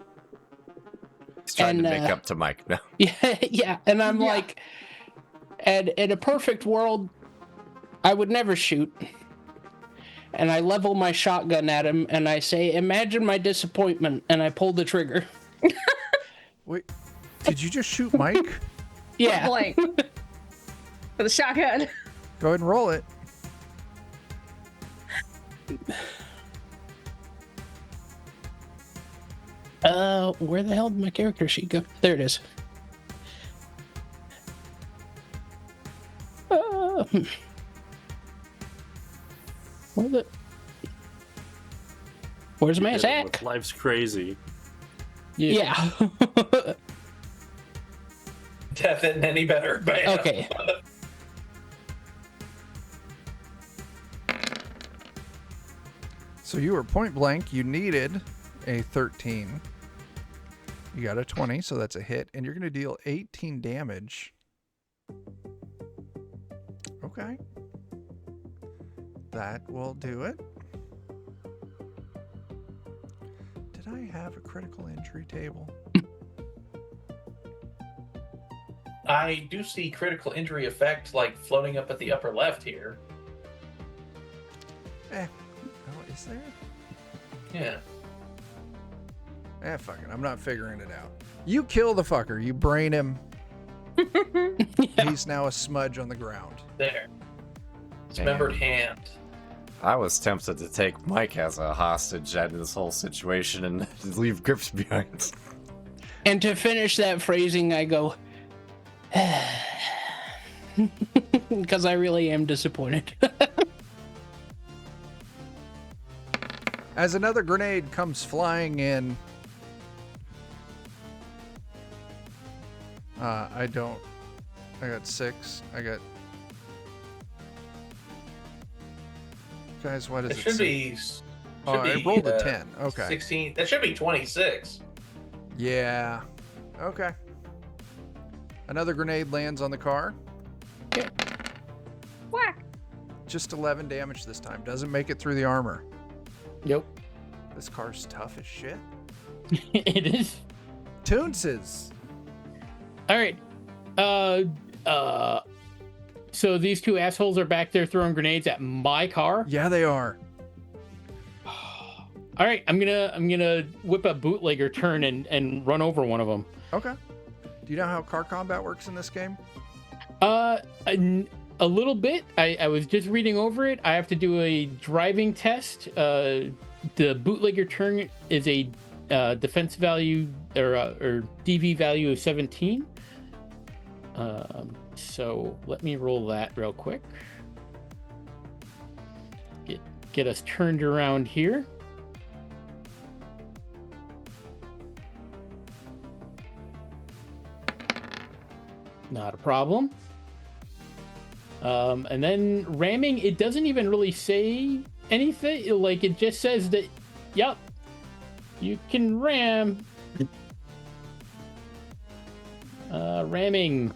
He's trying to And, make up to Mike. No. Yeah, and I'm like, And in a perfect world, I would never shoot. And I level my shotgun at him and I say, imagine my disappointment. And I pull the trigger. Wait, did you just shoot Mike? Yeah. Blank. For the shotgun. Go ahead and roll it. Where the hell did my character sheet go? There it is. Where's my attack? Life's crazy. Yeah. Death isn't any better. Bam. Okay. So you were point blank. You needed a 13. You got a 20, so that's a hit. And you're going to deal 18 damage. Okay. That will do it. Did I have a critical injury table? I do see critical injury effect like floating up at the upper left here. Oh, is there? Yeah. Fuck it. I'm not figuring it out. You kill the fucker. You brain him. Yeah. He's now a smudge on the ground. There. Dismembered hand. I was tempted to take Mike as a hostage in this whole situation and leave Grips behind. And to finish that phrasing, I go, because I really am disappointed. As another grenade comes flying in, I got 6. Guys, what is It it? should say? be. Oh, I be, rolled a 10. Okay. 16. That should be 26. Yeah. Okay. Another grenade lands on the car. Whack. Just 11 damage this time. Doesn't make it through the armor. Nope. This car's tough as shit. It is. Toonses. All right. So these two assholes are back there throwing grenades at my car. Yeah, they are. All right, I'm gonna whip a bootlegger turn and run over one of them. Okay. Do you know how car combat works in this game? A little bit. I was just reading over it. I have to do a driving test. The bootlegger turn is a defense value or DV value of 17. So let me roll that real quick. Get us turned around here. Not a problem. And then ramming, it doesn't even really say anything. Like, it just says that, yep, you can ram. Ramming.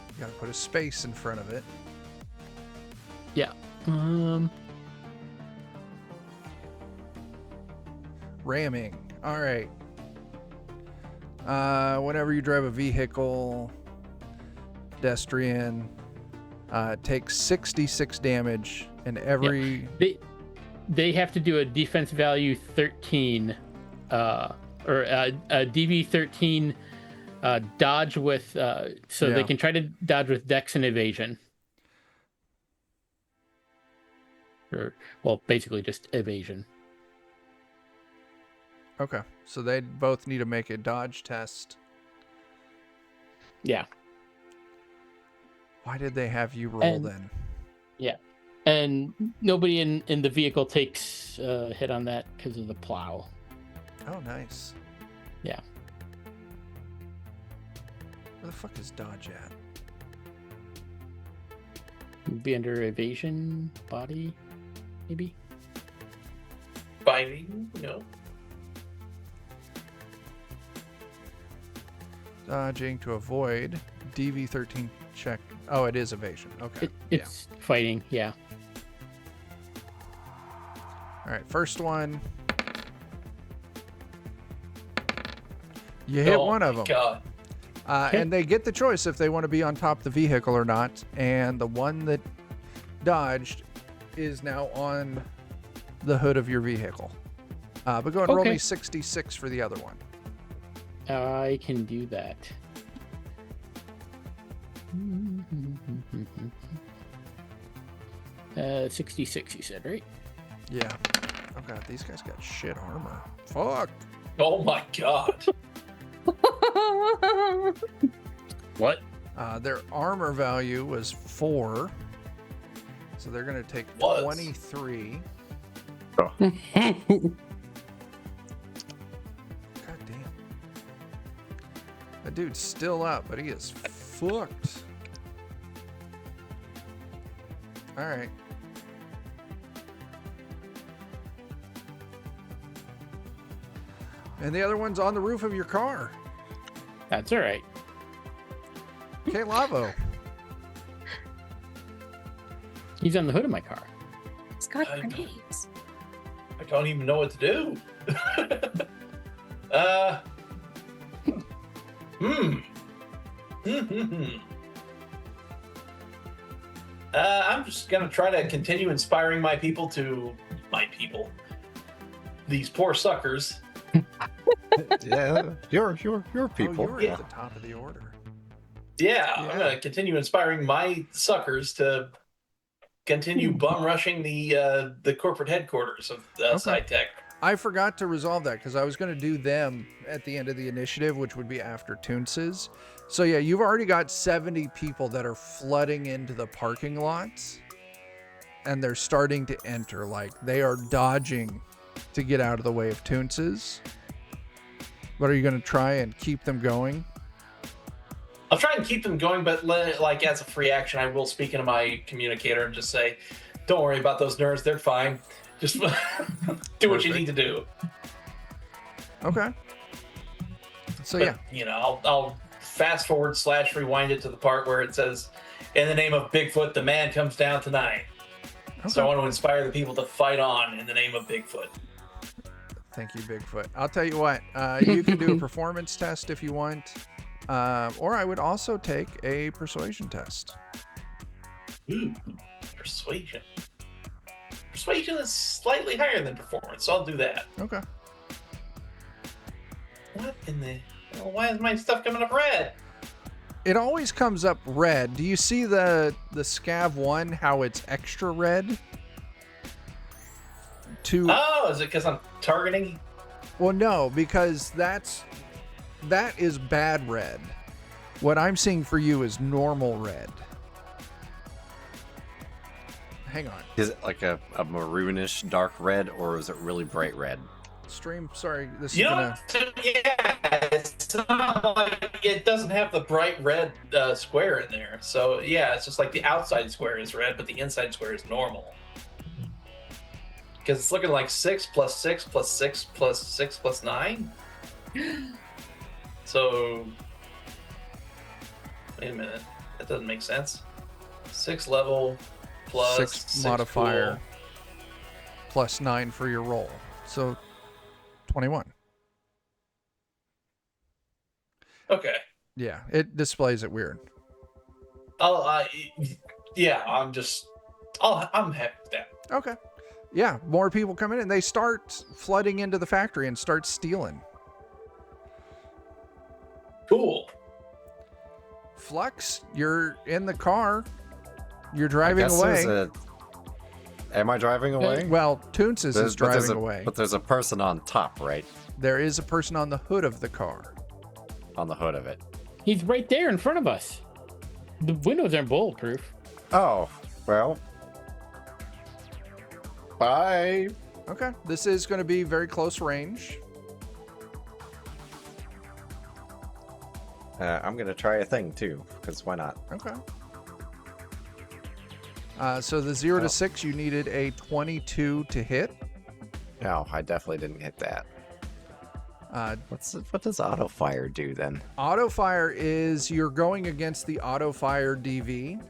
You gotta put a space in front of it. Yeah. Ramming. All right. Whenever you drive a vehicle, pedestrian, takes 66 damage, and every They have to do a defense value 13, or a DV 13 dodge with, so they can try to dodge with Dex and evasion. Or, well, basically just evasion. Okay, so they both need to make a dodge test. Yeah. Why did they have you roll then? Yeah. And nobody in the vehicle takes a hit on that because of the plow. Oh, nice. Yeah. Where the fuck is dodge at? It'd be under evasion, body, maybe? Binding, no. Dodging to avoid. DV13 check. Oh, it is evasion. Okay. It's fighting, yeah. All right, first one. You hit one of them. God. And they get the choice if they want to be on top of the vehicle or not. And the one that dodged is now on the hood of your vehicle. But go ahead and roll me 66 for the other one. I can do that. 66, you said, right? Yeah. Oh god, these guys got shit armor. Fuck. Oh my god. What? Their armor value was 4. So they're going to take Was. 23. Oh. God damn. That dude's still up, but he is fucked. All right. And the other one's on the roof of your car. That's all right. Okay, Lavo. He's on the hood of my car. It's got I know. grenades. I don't even know what to do. I'm just gonna try to continue inspiring these poor suckers. Yeah, your people. Oh, you were Yeah. at the top of the order. Yeah, Yeah. I'm gonna continue inspiring my suckers to continue bum rushing the corporate headquarters of SciTech. I forgot to resolve that because I was going to do them at the end of the initiative, which would be after Toonces. So yeah, you've already got 70 people that are flooding into the parking lots, and they're starting to enter. Like they are dodging to get out of the way of Toonces. But are you going to try and keep them going? I'll try and keep them going, but like as a free action, I will speak into my communicator and just say, "Don't worry about those nerds; they're fine. Just do what you need to do." Okay. So But, yeah, you know, I'll fast forward / rewind it to the part where it says, "In the name of Bigfoot, the man comes down tonight." So I want to inspire the people to fight on in the name of Bigfoot. thank you, Bigfoot. I'll tell you what, you can do a performance test if you want, or I would also take a persuasion test. Ooh, persuasion. Persuasion is slightly higher than performance, so I'll do that. Okay. What in the? Well, why is my stuff coming up red? It always comes up red. Do you see the Scav one, how it's extra red? Oh, is it because I'm targeting? Well, no, because that is bad red. What I'm seeing for you is normal red. Hang on. Is it like a maroonish dark red, or is it really bright red? Stream, sorry, this is You know gonna... what? Yeah, it's not like it doesn't have the bright red square in there. So yeah, it's just like the outside square is red, but the inside square is normal. Because it's looking like 6 + 6 + 6 + 6 + 9. So wait a minute, that doesn't make sense. 6 level plus 6 modifier pool. plus 9 for your roll. So 21. Okay. Yeah, it displays it weird. Yeah, I'm happy with that. Okay. Yeah, more people come in and they start flooding into the factory and start stealing. Cool. Flux, you're in the car. You're I driving guess away. Am I driving away? Well, Toonces is driving away. But there's a person on top, right? There is a person on the hood of the car. On the hood of it. He's right there in front of us. The windows aren't bulletproof. Oh, well. Bye. Okay, this is going to be very close range. I'm going to try a thing, too, because why not? Okay. So the 0 to 6, you needed a 22 to hit. No, I definitely didn't hit that. What does auto fire do then? Auto fire is you're going against the auto fire DV,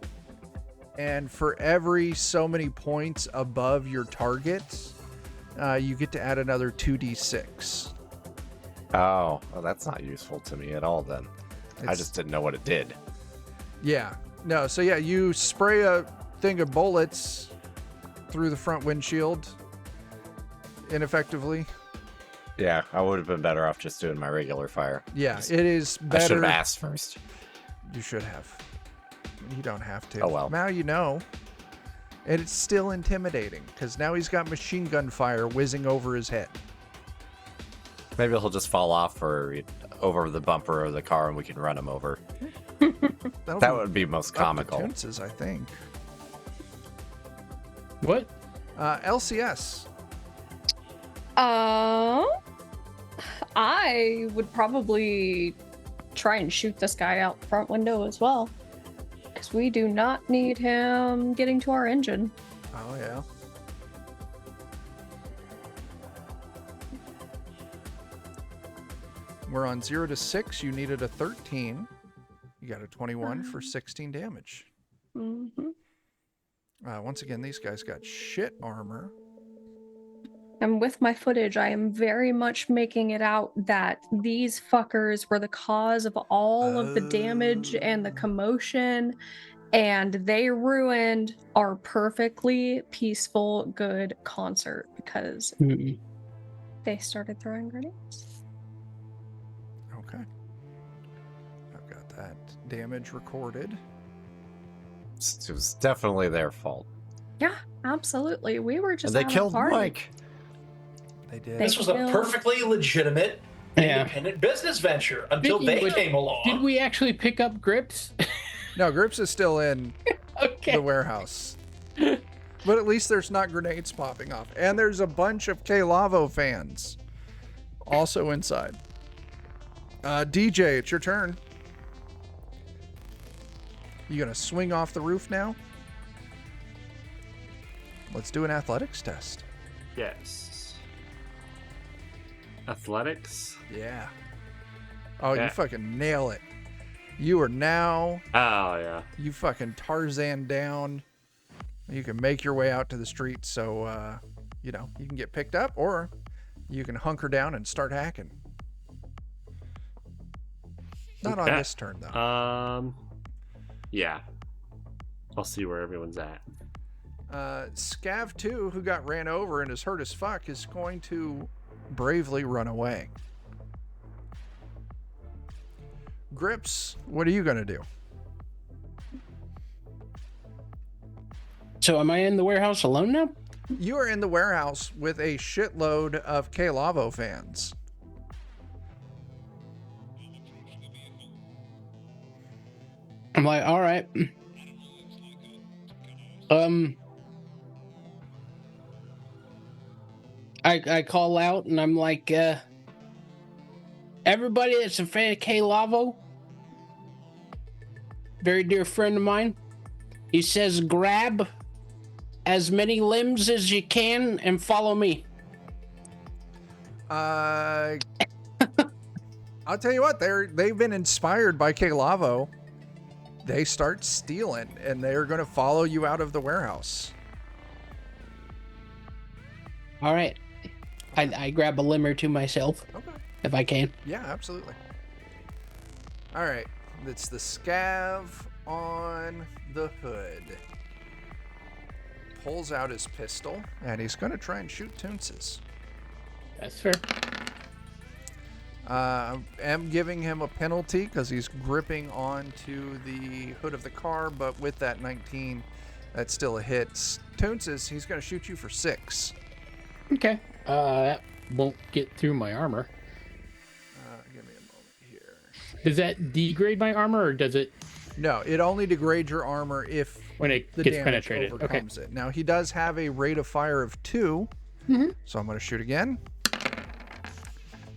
and for every so many points above your target, you get to add another 2d6. Oh, well, that's not useful to me at all then. I just didn't know what it did. Yeah. No, so yeah, you spray a thing of bullets through the front windshield ineffectively. Yeah, I would have been better off just doing my regular fire. Yeah, it is better. I should have asked first. You should have. You don't have to. Oh, well. Now you know. And it's still intimidating, because now he's got machine gun fire whizzing over his head. Maybe he'll just fall off or over the bumper of the car and we can run him over. That would be most comical. Toonces, I think. What? LCS. I would probably try and shoot this guy out the front window as well. Because we do not need him getting to our engine. Oh, yeah. We're on 0 to 6. You needed a 13. You got a 21 for 16 damage. Mm-hmm. Once again, these guys got shit armor. And with my footage, I am very much making it out that these fuckers were the cause of all of the damage and the commotion, and they ruined our perfectly peaceful, good concert because they started throwing grenades. Okay. I've got that damage recorded. It was definitely their fault. Yeah, absolutely. We were just And they having a killed party. Mike. They did. This was a perfectly legitimate independent business venture until they came along. Did we actually pick up Grips? No, Grips is still in Okay. the warehouse. But at least there's not grenades popping off. And there's a bunch of K-Lavo fans also inside. DJ, it's your turn. You gonna swing off the roof now? Let's do an athletics test. Yes. Athletics? Yeah. Oh, you Yeah. fucking nail it. You are now, Oh, yeah. you fucking Tarzan down. You can make your way out to the street so, you know, you can get picked up, or you can hunker down and start hacking. Not on Yeah. this turn, though. Yeah. I'll see where everyone's at. Scav 2, who got ran over and is hurt as fuck, is going to bravely run away. Grips, what are you going to do? So am I in the warehouse alone now? You are in the warehouse with a shitload of K-Lavo fans. I'm like, all right. I call out and I'm like, everybody that's a fan of K-Lavo, very dear friend of mine, he says grab as many limbs as you can and follow me. I'll tell you what, they've been inspired by K-Lavo. They start stealing, and they're going to follow you out of the warehouse. All right. I grab a limb or two myself, Okay. if I can. Yeah, absolutely. All right. It's the scav on the hood. Pulls out his pistol, and he's going to try and shoot Toonces. That's fair. Am giving him a penalty because he's gripping onto the hood of the car, but with that 19, that's still a hit. Toonces, he's going to shoot you for 6. Okay. That won't get through my armor. Give me a moment here. Does that degrade my armor, or does it No, it only degrades your armor if when it the gets damage penetrated? Okay. overcomes it. Now, he does have a rate of fire of 2, so I'm going to shoot again.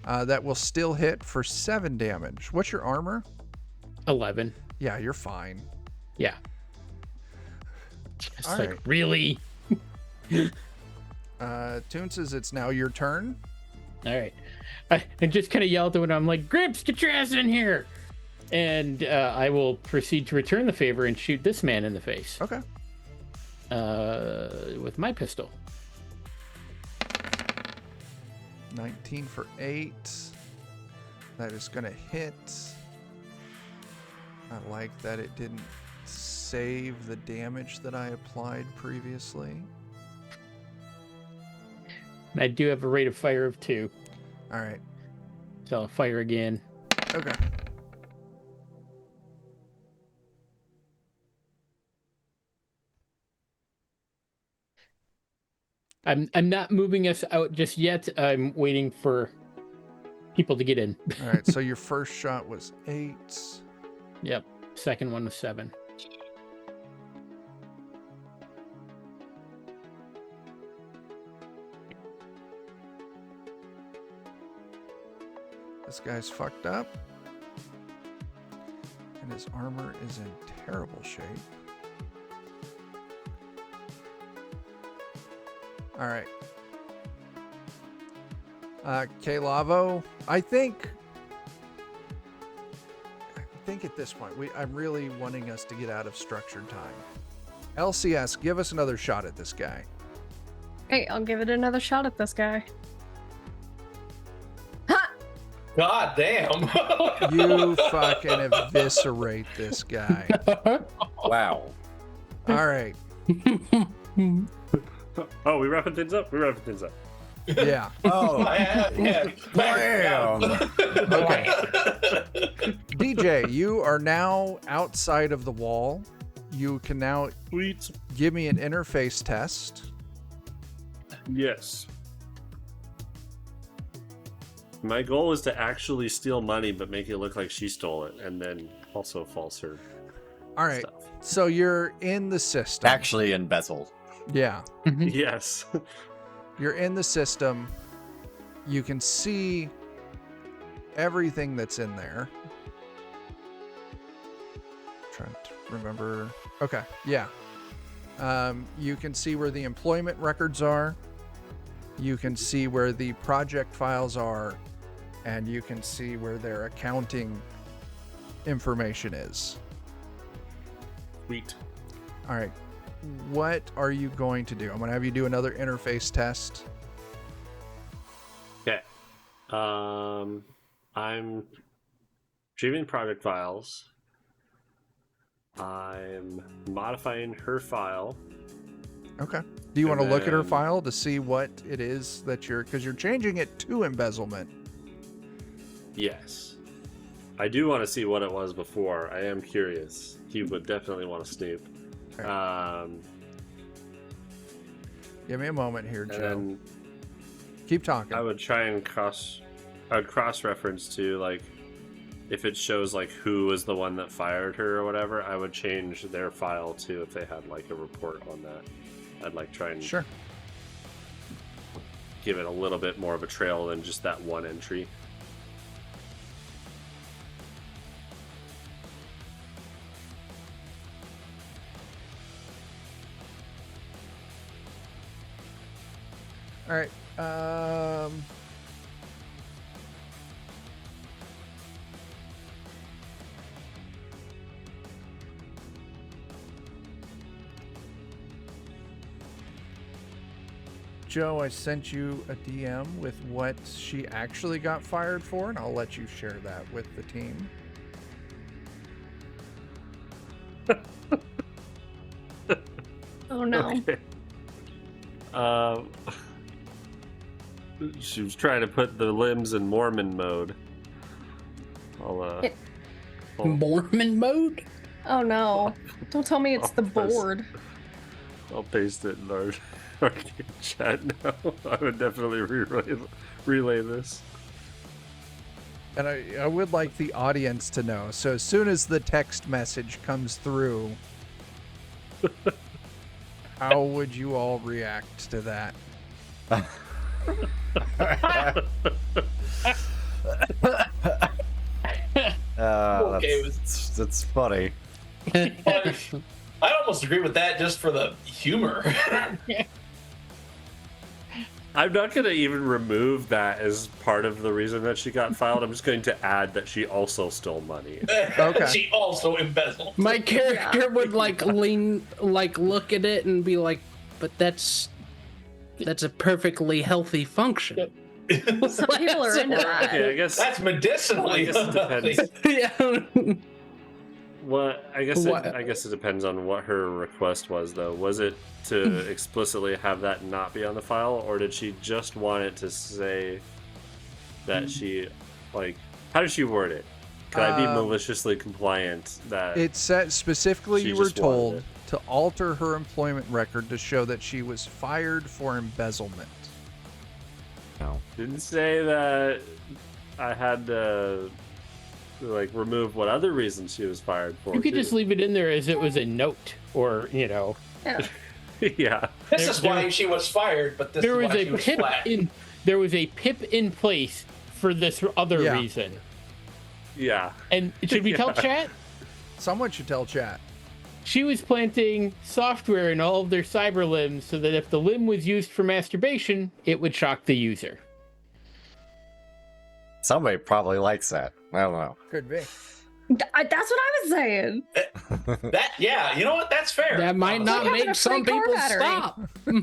That will still hit for 7 damage. What's your armor? 11. Yeah, you're fine. Yeah. Just All like, right. really? Toonces, it's now your turn. All right. I just kind of yelled at him. I'm like, Grips, get your ass in here. And I will proceed to return the favor and shoot this man in the face Okay. with my pistol. 19 for 8. That is going to hit. I like that it didn't save the damage that I applied previously. I do have a rate of fire of 2, All right. so I'll fire again. Okay. I'm not moving us out just yet. I'm waiting for people to get in. All right. So your first shot was 8. Yep. Second one was 7. This guy's fucked up. And his armor is in terrible shape. All right. K-Lavo, I think at this point, I'm really wanting us to get out of structured time. LCS, give us another shot at this guy. Hey, I'll give it another shot at this guy. Ha! God damn. You fucking eviscerate this guy. Wow. All right. Oh, we wrapping things up? We're wrapping things up. Yeah. Oh, Yeah. damn. Okay. DJ, you are now outside of the wall. You can now Sweet. give me an interface test. Yes. My goal is to actually steal money, but make it look like she stole it, and then also false her All right. stuff. So you're in the system. Actually embezzled. Yeah. Yes. You're in the system. You can see everything that's in there. Trying to remember. Okay. Yeah. You can see where the employment records are. You can see where the project files are. And you can see where their accounting information is. Sweet. All right. What are you going to do? I'm going to have you do another interface test. Okay. I'm retrieving project files. I'm modifying her file. Okay. Do you And want to look at her then- file to see what it is that because you're changing it to embezzlement? Yes. I do want to see what it was before. I am curious. He would definitely want to snoop. Okay. Give me a moment here, And Joe. then Keep talking. I would try and cross-reference to, like, if it shows, like, who was the one that fired her or whatever, I would change their file to if they had, like, a report on that. I'd, like, try and Sure. give it a little bit more of a trail than just that one entry. All right. Joe, I sent you a DM with what she actually got fired for, and I'll let you share that with the team. Oh no. Okay. She was trying to put the limbs in Mormon mode. It- Mormon mode? Oh no. Don't tell me it's the board. I'll paste it in our chat now. I would definitely relay this. And I would like the audience to know. So as soon as the text message comes through, how would you all react to that? Okay, That's funny. I almost agree with that just for the humor. I'm not going to even remove that as part of the reason that she got filed. I'm just going to add that she also stole money. Okay. She also embezzled. My character would like lean, like look at it and be like, "But that's a perfectly healthy function." Some people are into that. Okay, I guess That's medicinally. I guess it depends. Yeah. What I guess What- I guess it depends on what her request was, though. Was it to explicitly have that not be on the file, or did she just want it to say that she, like, how did she word it? Could I be maliciously compliant? That It said specifically she you were just wanted told it. to alter her employment record to show that she was fired for embezzlement. No. didn't say that I had to like remove what other reasons she was fired for. You could too. just leave it in there as it was a note, or Yeah. Yeah. This There- is why there- she was fired, but this there is was why a she was pip flat. in. There was a pip in place for this other Yeah. reason. Yeah. And should we tell Yeah. chat? Someone should tell chat. She was planting software in all of their cyber limbs so that if the limb was used for masturbation, it would shock the user. Somebody probably likes that. I don't know. Could be. That's what I was saying. That, yeah, you know what? That's fair. That might not Like having make a some free car people battery.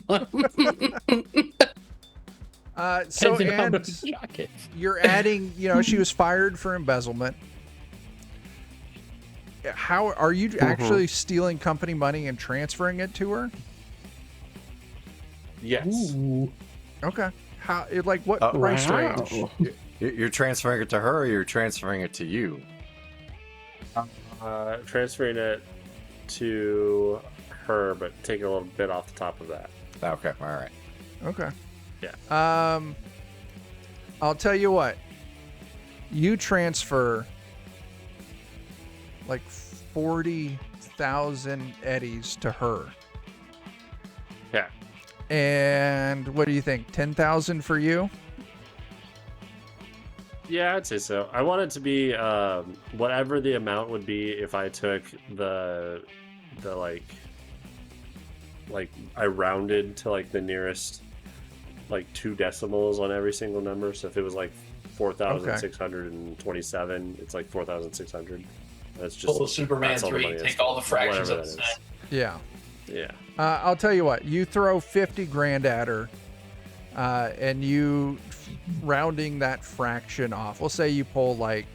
stop. So Depends on how and much shock it. you're adding, she was fired for embezzlement. How are you actually stealing company money and transferring it to her? Yes. Ooh. Okay. How? Like what Oh, price wow. range? You're transferring it to her, or you're transferring it to you? Transferring it to her, but taking a little bit off the top of that. Okay, all right. Okay. Yeah. I'll tell you what. You transfer like 40,000 eddies to her. Yeah. And what do you think? 10,000 for you? Yeah, I'd say so. I want it to be whatever the amount would be if I took the like I rounded to like the nearest like 2 decimals on every single number. So if it was like 4,627, it's like 4,600. That's just Pull the Superman that's all the 3, money take is. all the fractions Whatever of the that is. same. Yeah. Yeah. I'll tell you what. You throw 50 grand at her, and you rounding that fraction off. We'll say you pull like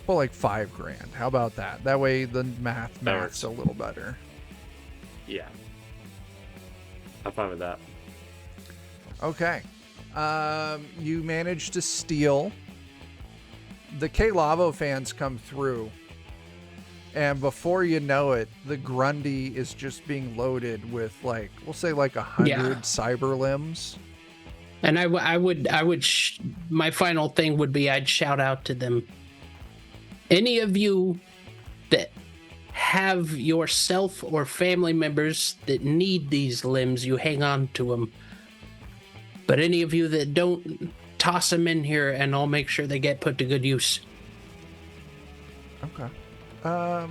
5 grand. How about that? That way the math's works. a little better. Yeah. I'm fine with that. Okay. You managed to steal. The K-Lavo fans come through. And before you know it, the Grundy is just being loaded with we'll say 100 Yeah. cyber limbs. And I would my final thing would be I'd shout out to them. Any of you that have yourself or family members that need these limbs, you hang on to them. But any of you that don't, toss them in here and I'll make sure they get put to good use. Okay. I'll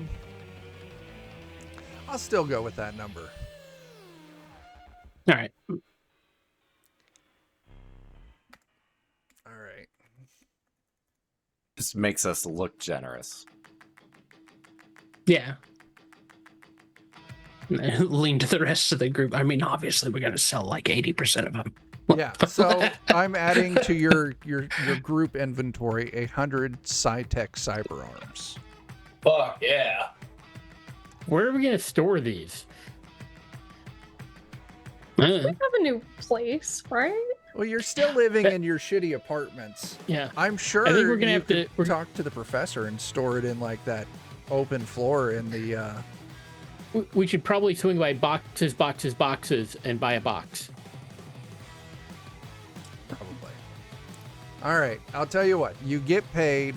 still go with that number. All right. All right. Just makes us look generous. Yeah. Lean to the rest of the group. I mean, obviously, we're going to sell like 80% of them. Yeah. So I'm adding to your group inventory 100 Cytech cyber arms. Fuck yeah. Where are we going to store these? We have a new place, right? Well, you're still living in your shitty apartments. Yeah. I'm sure I think we're gonna you have to- could talk to the professor and store it in that open floor in the. We should probably swing by boxes, and buy a box. Probably. All right. I'll tell you what. You get paid.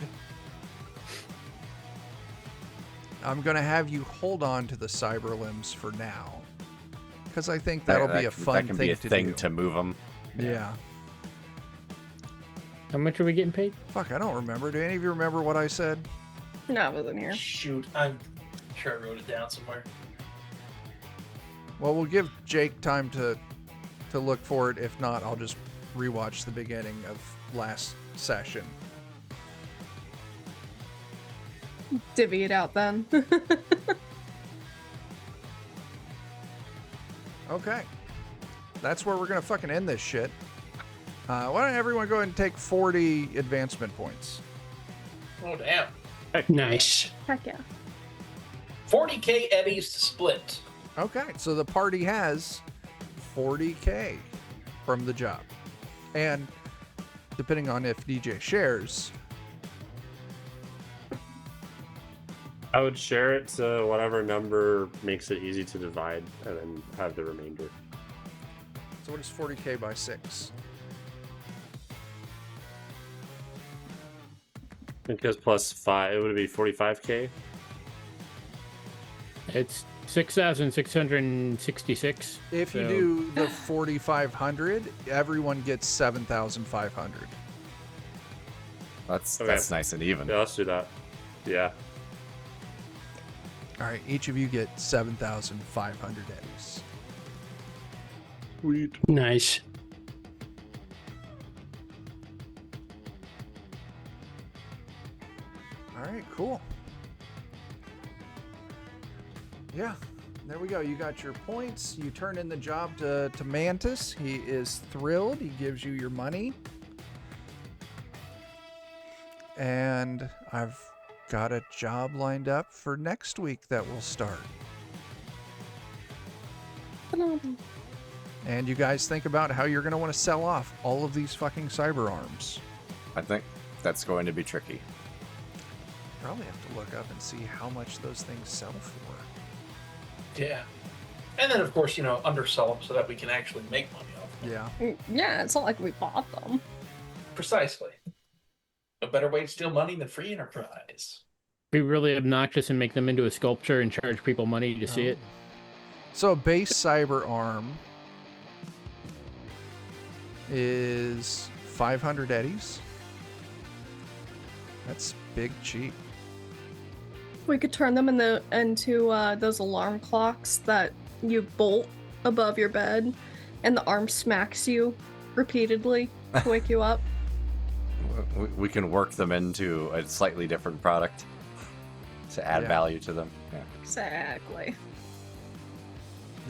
I'm going to have you hold on to the cyber limbs for now. Because I think that'll be a fun that can thing be a to thing do. to move them. Yeah. How much are we getting paid? Fuck, I don't remember. Do any of you remember what I said? No, it wasn't here. Shoot, I'm sure I wrote it down somewhere. Well, we'll give Jake time to look for it. If not, I'll just rewatch the beginning of last session. Divvy it out then. Okay. That's where we're going to fucking end this shit. Why don't everyone go ahead and take 40 advancement points? Oh, damn. Nice. Heck yeah. 40K eddies to split. Okay, so the party has 40K from the job. And depending on if DJ shares, I would share it to whatever number makes it easy to divide, and then have the remainder. so what is 40K by 6? Because plus 5, it would be 45K. It's 6,666. If you So- do the 4,500, everyone gets 7,500. That's Okay. nice and even. Yeah, let's do that. Yeah. All right, each of you get 7,500 eddies. Sweet. Nice. All right, cool. Yeah, there we go. You got your points. You turn in the job to Mantis. He is thrilled. He gives you your money. And I've got a job lined up for next week that will start. And you guys think about how you're going to want to sell off all of these fucking cyber arms. I think that's going to be tricky. Probably have to look up and see how much those things sell for. Yeah. And then, of course, undersell them so that we can actually make money off them. Yeah. Yeah, it's not like we bought them. Precisely. A better way to steal money than free enterprise. Be really obnoxious and make them into a sculpture and charge people money to see it. So a base cyber arm is 500 eddies. That's big cheap. We could turn them into those alarm clocks that you bolt above your bed, and the arm smacks you repeatedly to wake you up. We can work them into a slightly different product to add Yeah. value to them. Yeah. Exactly.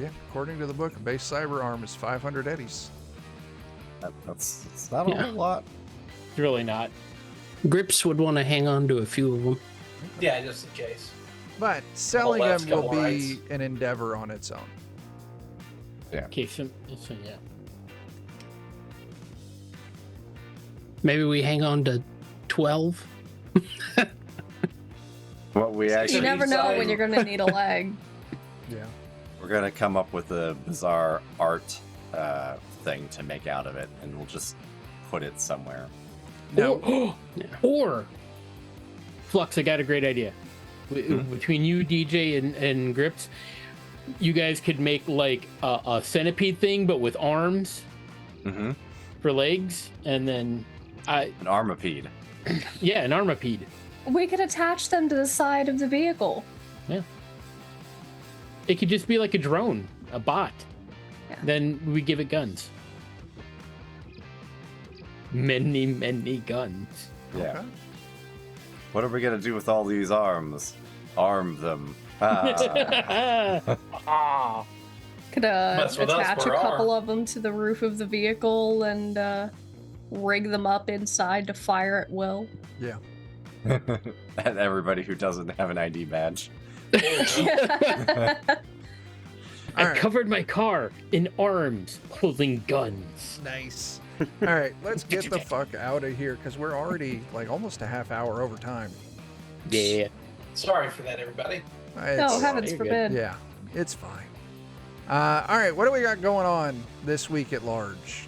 Yeah, according to the book, a base cyber arm is 500 eddies. That's not a Yeah. whole lot. It's really not. Grips would want to hang on to a few of them. Yeah, just in case. But selling last them will couple be rides. an endeavor on its own. Okay, so yeah. Maybe we hang on to 12. What we You actually never know when design- you're going to need a leg. Yeah. we're gonna come up with a bizarre art thing to make out of it, and we'll just put it somewhere. No. Or Flux, I got a great idea. Between you, DJ, and Grips, you guys could make like a centipede thing, but with arms Mm-hmm. for legs, and then An armipede. an armipede. We could attach them to the side of the vehicle. It could just be like a drone, a bot. Yeah. Then we give it guns. Many, many guns. Yeah. Okay. What are we gonna do with all these arms? Arm them. Ah. Ah. Could Mess with us, attach a we're couple armed. of them to the roof of the vehicle and rig them up inside to fire at will. Yeah. And everybody who doesn't have an ID badge. I All right. covered my car in arms holding guns. Nice. All right, let's get the fuck out of here because we're already like almost a half hour over time. Yeah. Sorry for that, everybody. No, It's- heavens You're good. forbid. Yeah, it's fine. All right, what do we got going on this week at large?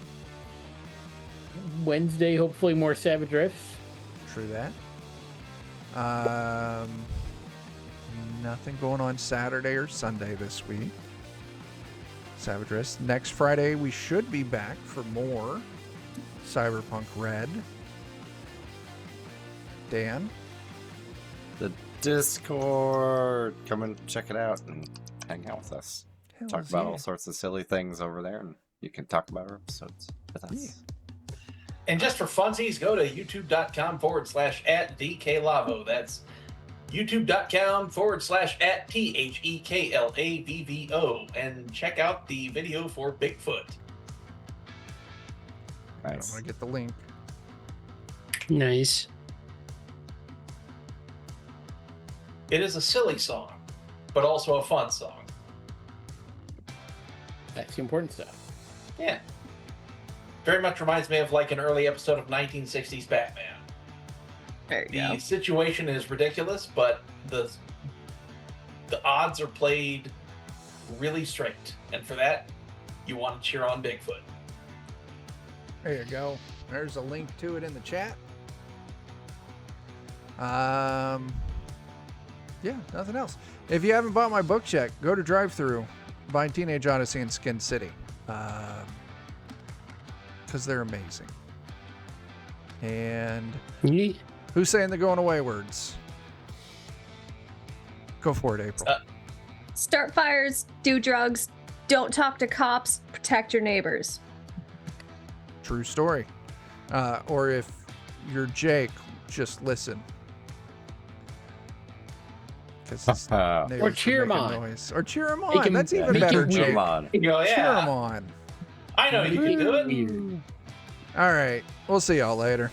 Wednesday, hopefully more Savage Rifts. True that. Nothing going on Saturday or Sunday this week. Savage Rest. Next Friday, we should be back for more Cyberpunk Red. Dan? The Discord. Come and check it out and hang out with us. Talk Hells about yeah. all sorts of silly things over there, and you can talk about our episodes with us. Yeah. And just for funsies, go to youtube.com/@DKLavo. That's youtube.com/@THEKLAVVO. And check out the video for Bigfoot. I'm Nice. going to get the link. Nice. It is a silly song. but also a fun song. That's the important stuff. Yeah. Very much reminds me of like an early episode of 1960s Batman. There you The go. situation is ridiculous, but the odds are played really straight. And for that, you want to cheer on Bigfoot. There you go. There's a link to it in the chat. Yeah, nothing else. If you haven't bought my book yet, go to drive-thru, buy Teenage Odyssey and Skin City, because they're amazing. And who's saying the going away words? Go for it, April. Start fires, do drugs, don't talk to cops, protect your neighbors. True story. Or if you're Jake, just listen. Or cheer him on. Noise. Or cheer him Make on. him- That's even make better, him Jake. Come on. You go, Cheer him yeah. on. I know you can do it. Weird. All right. We'll see y'all later.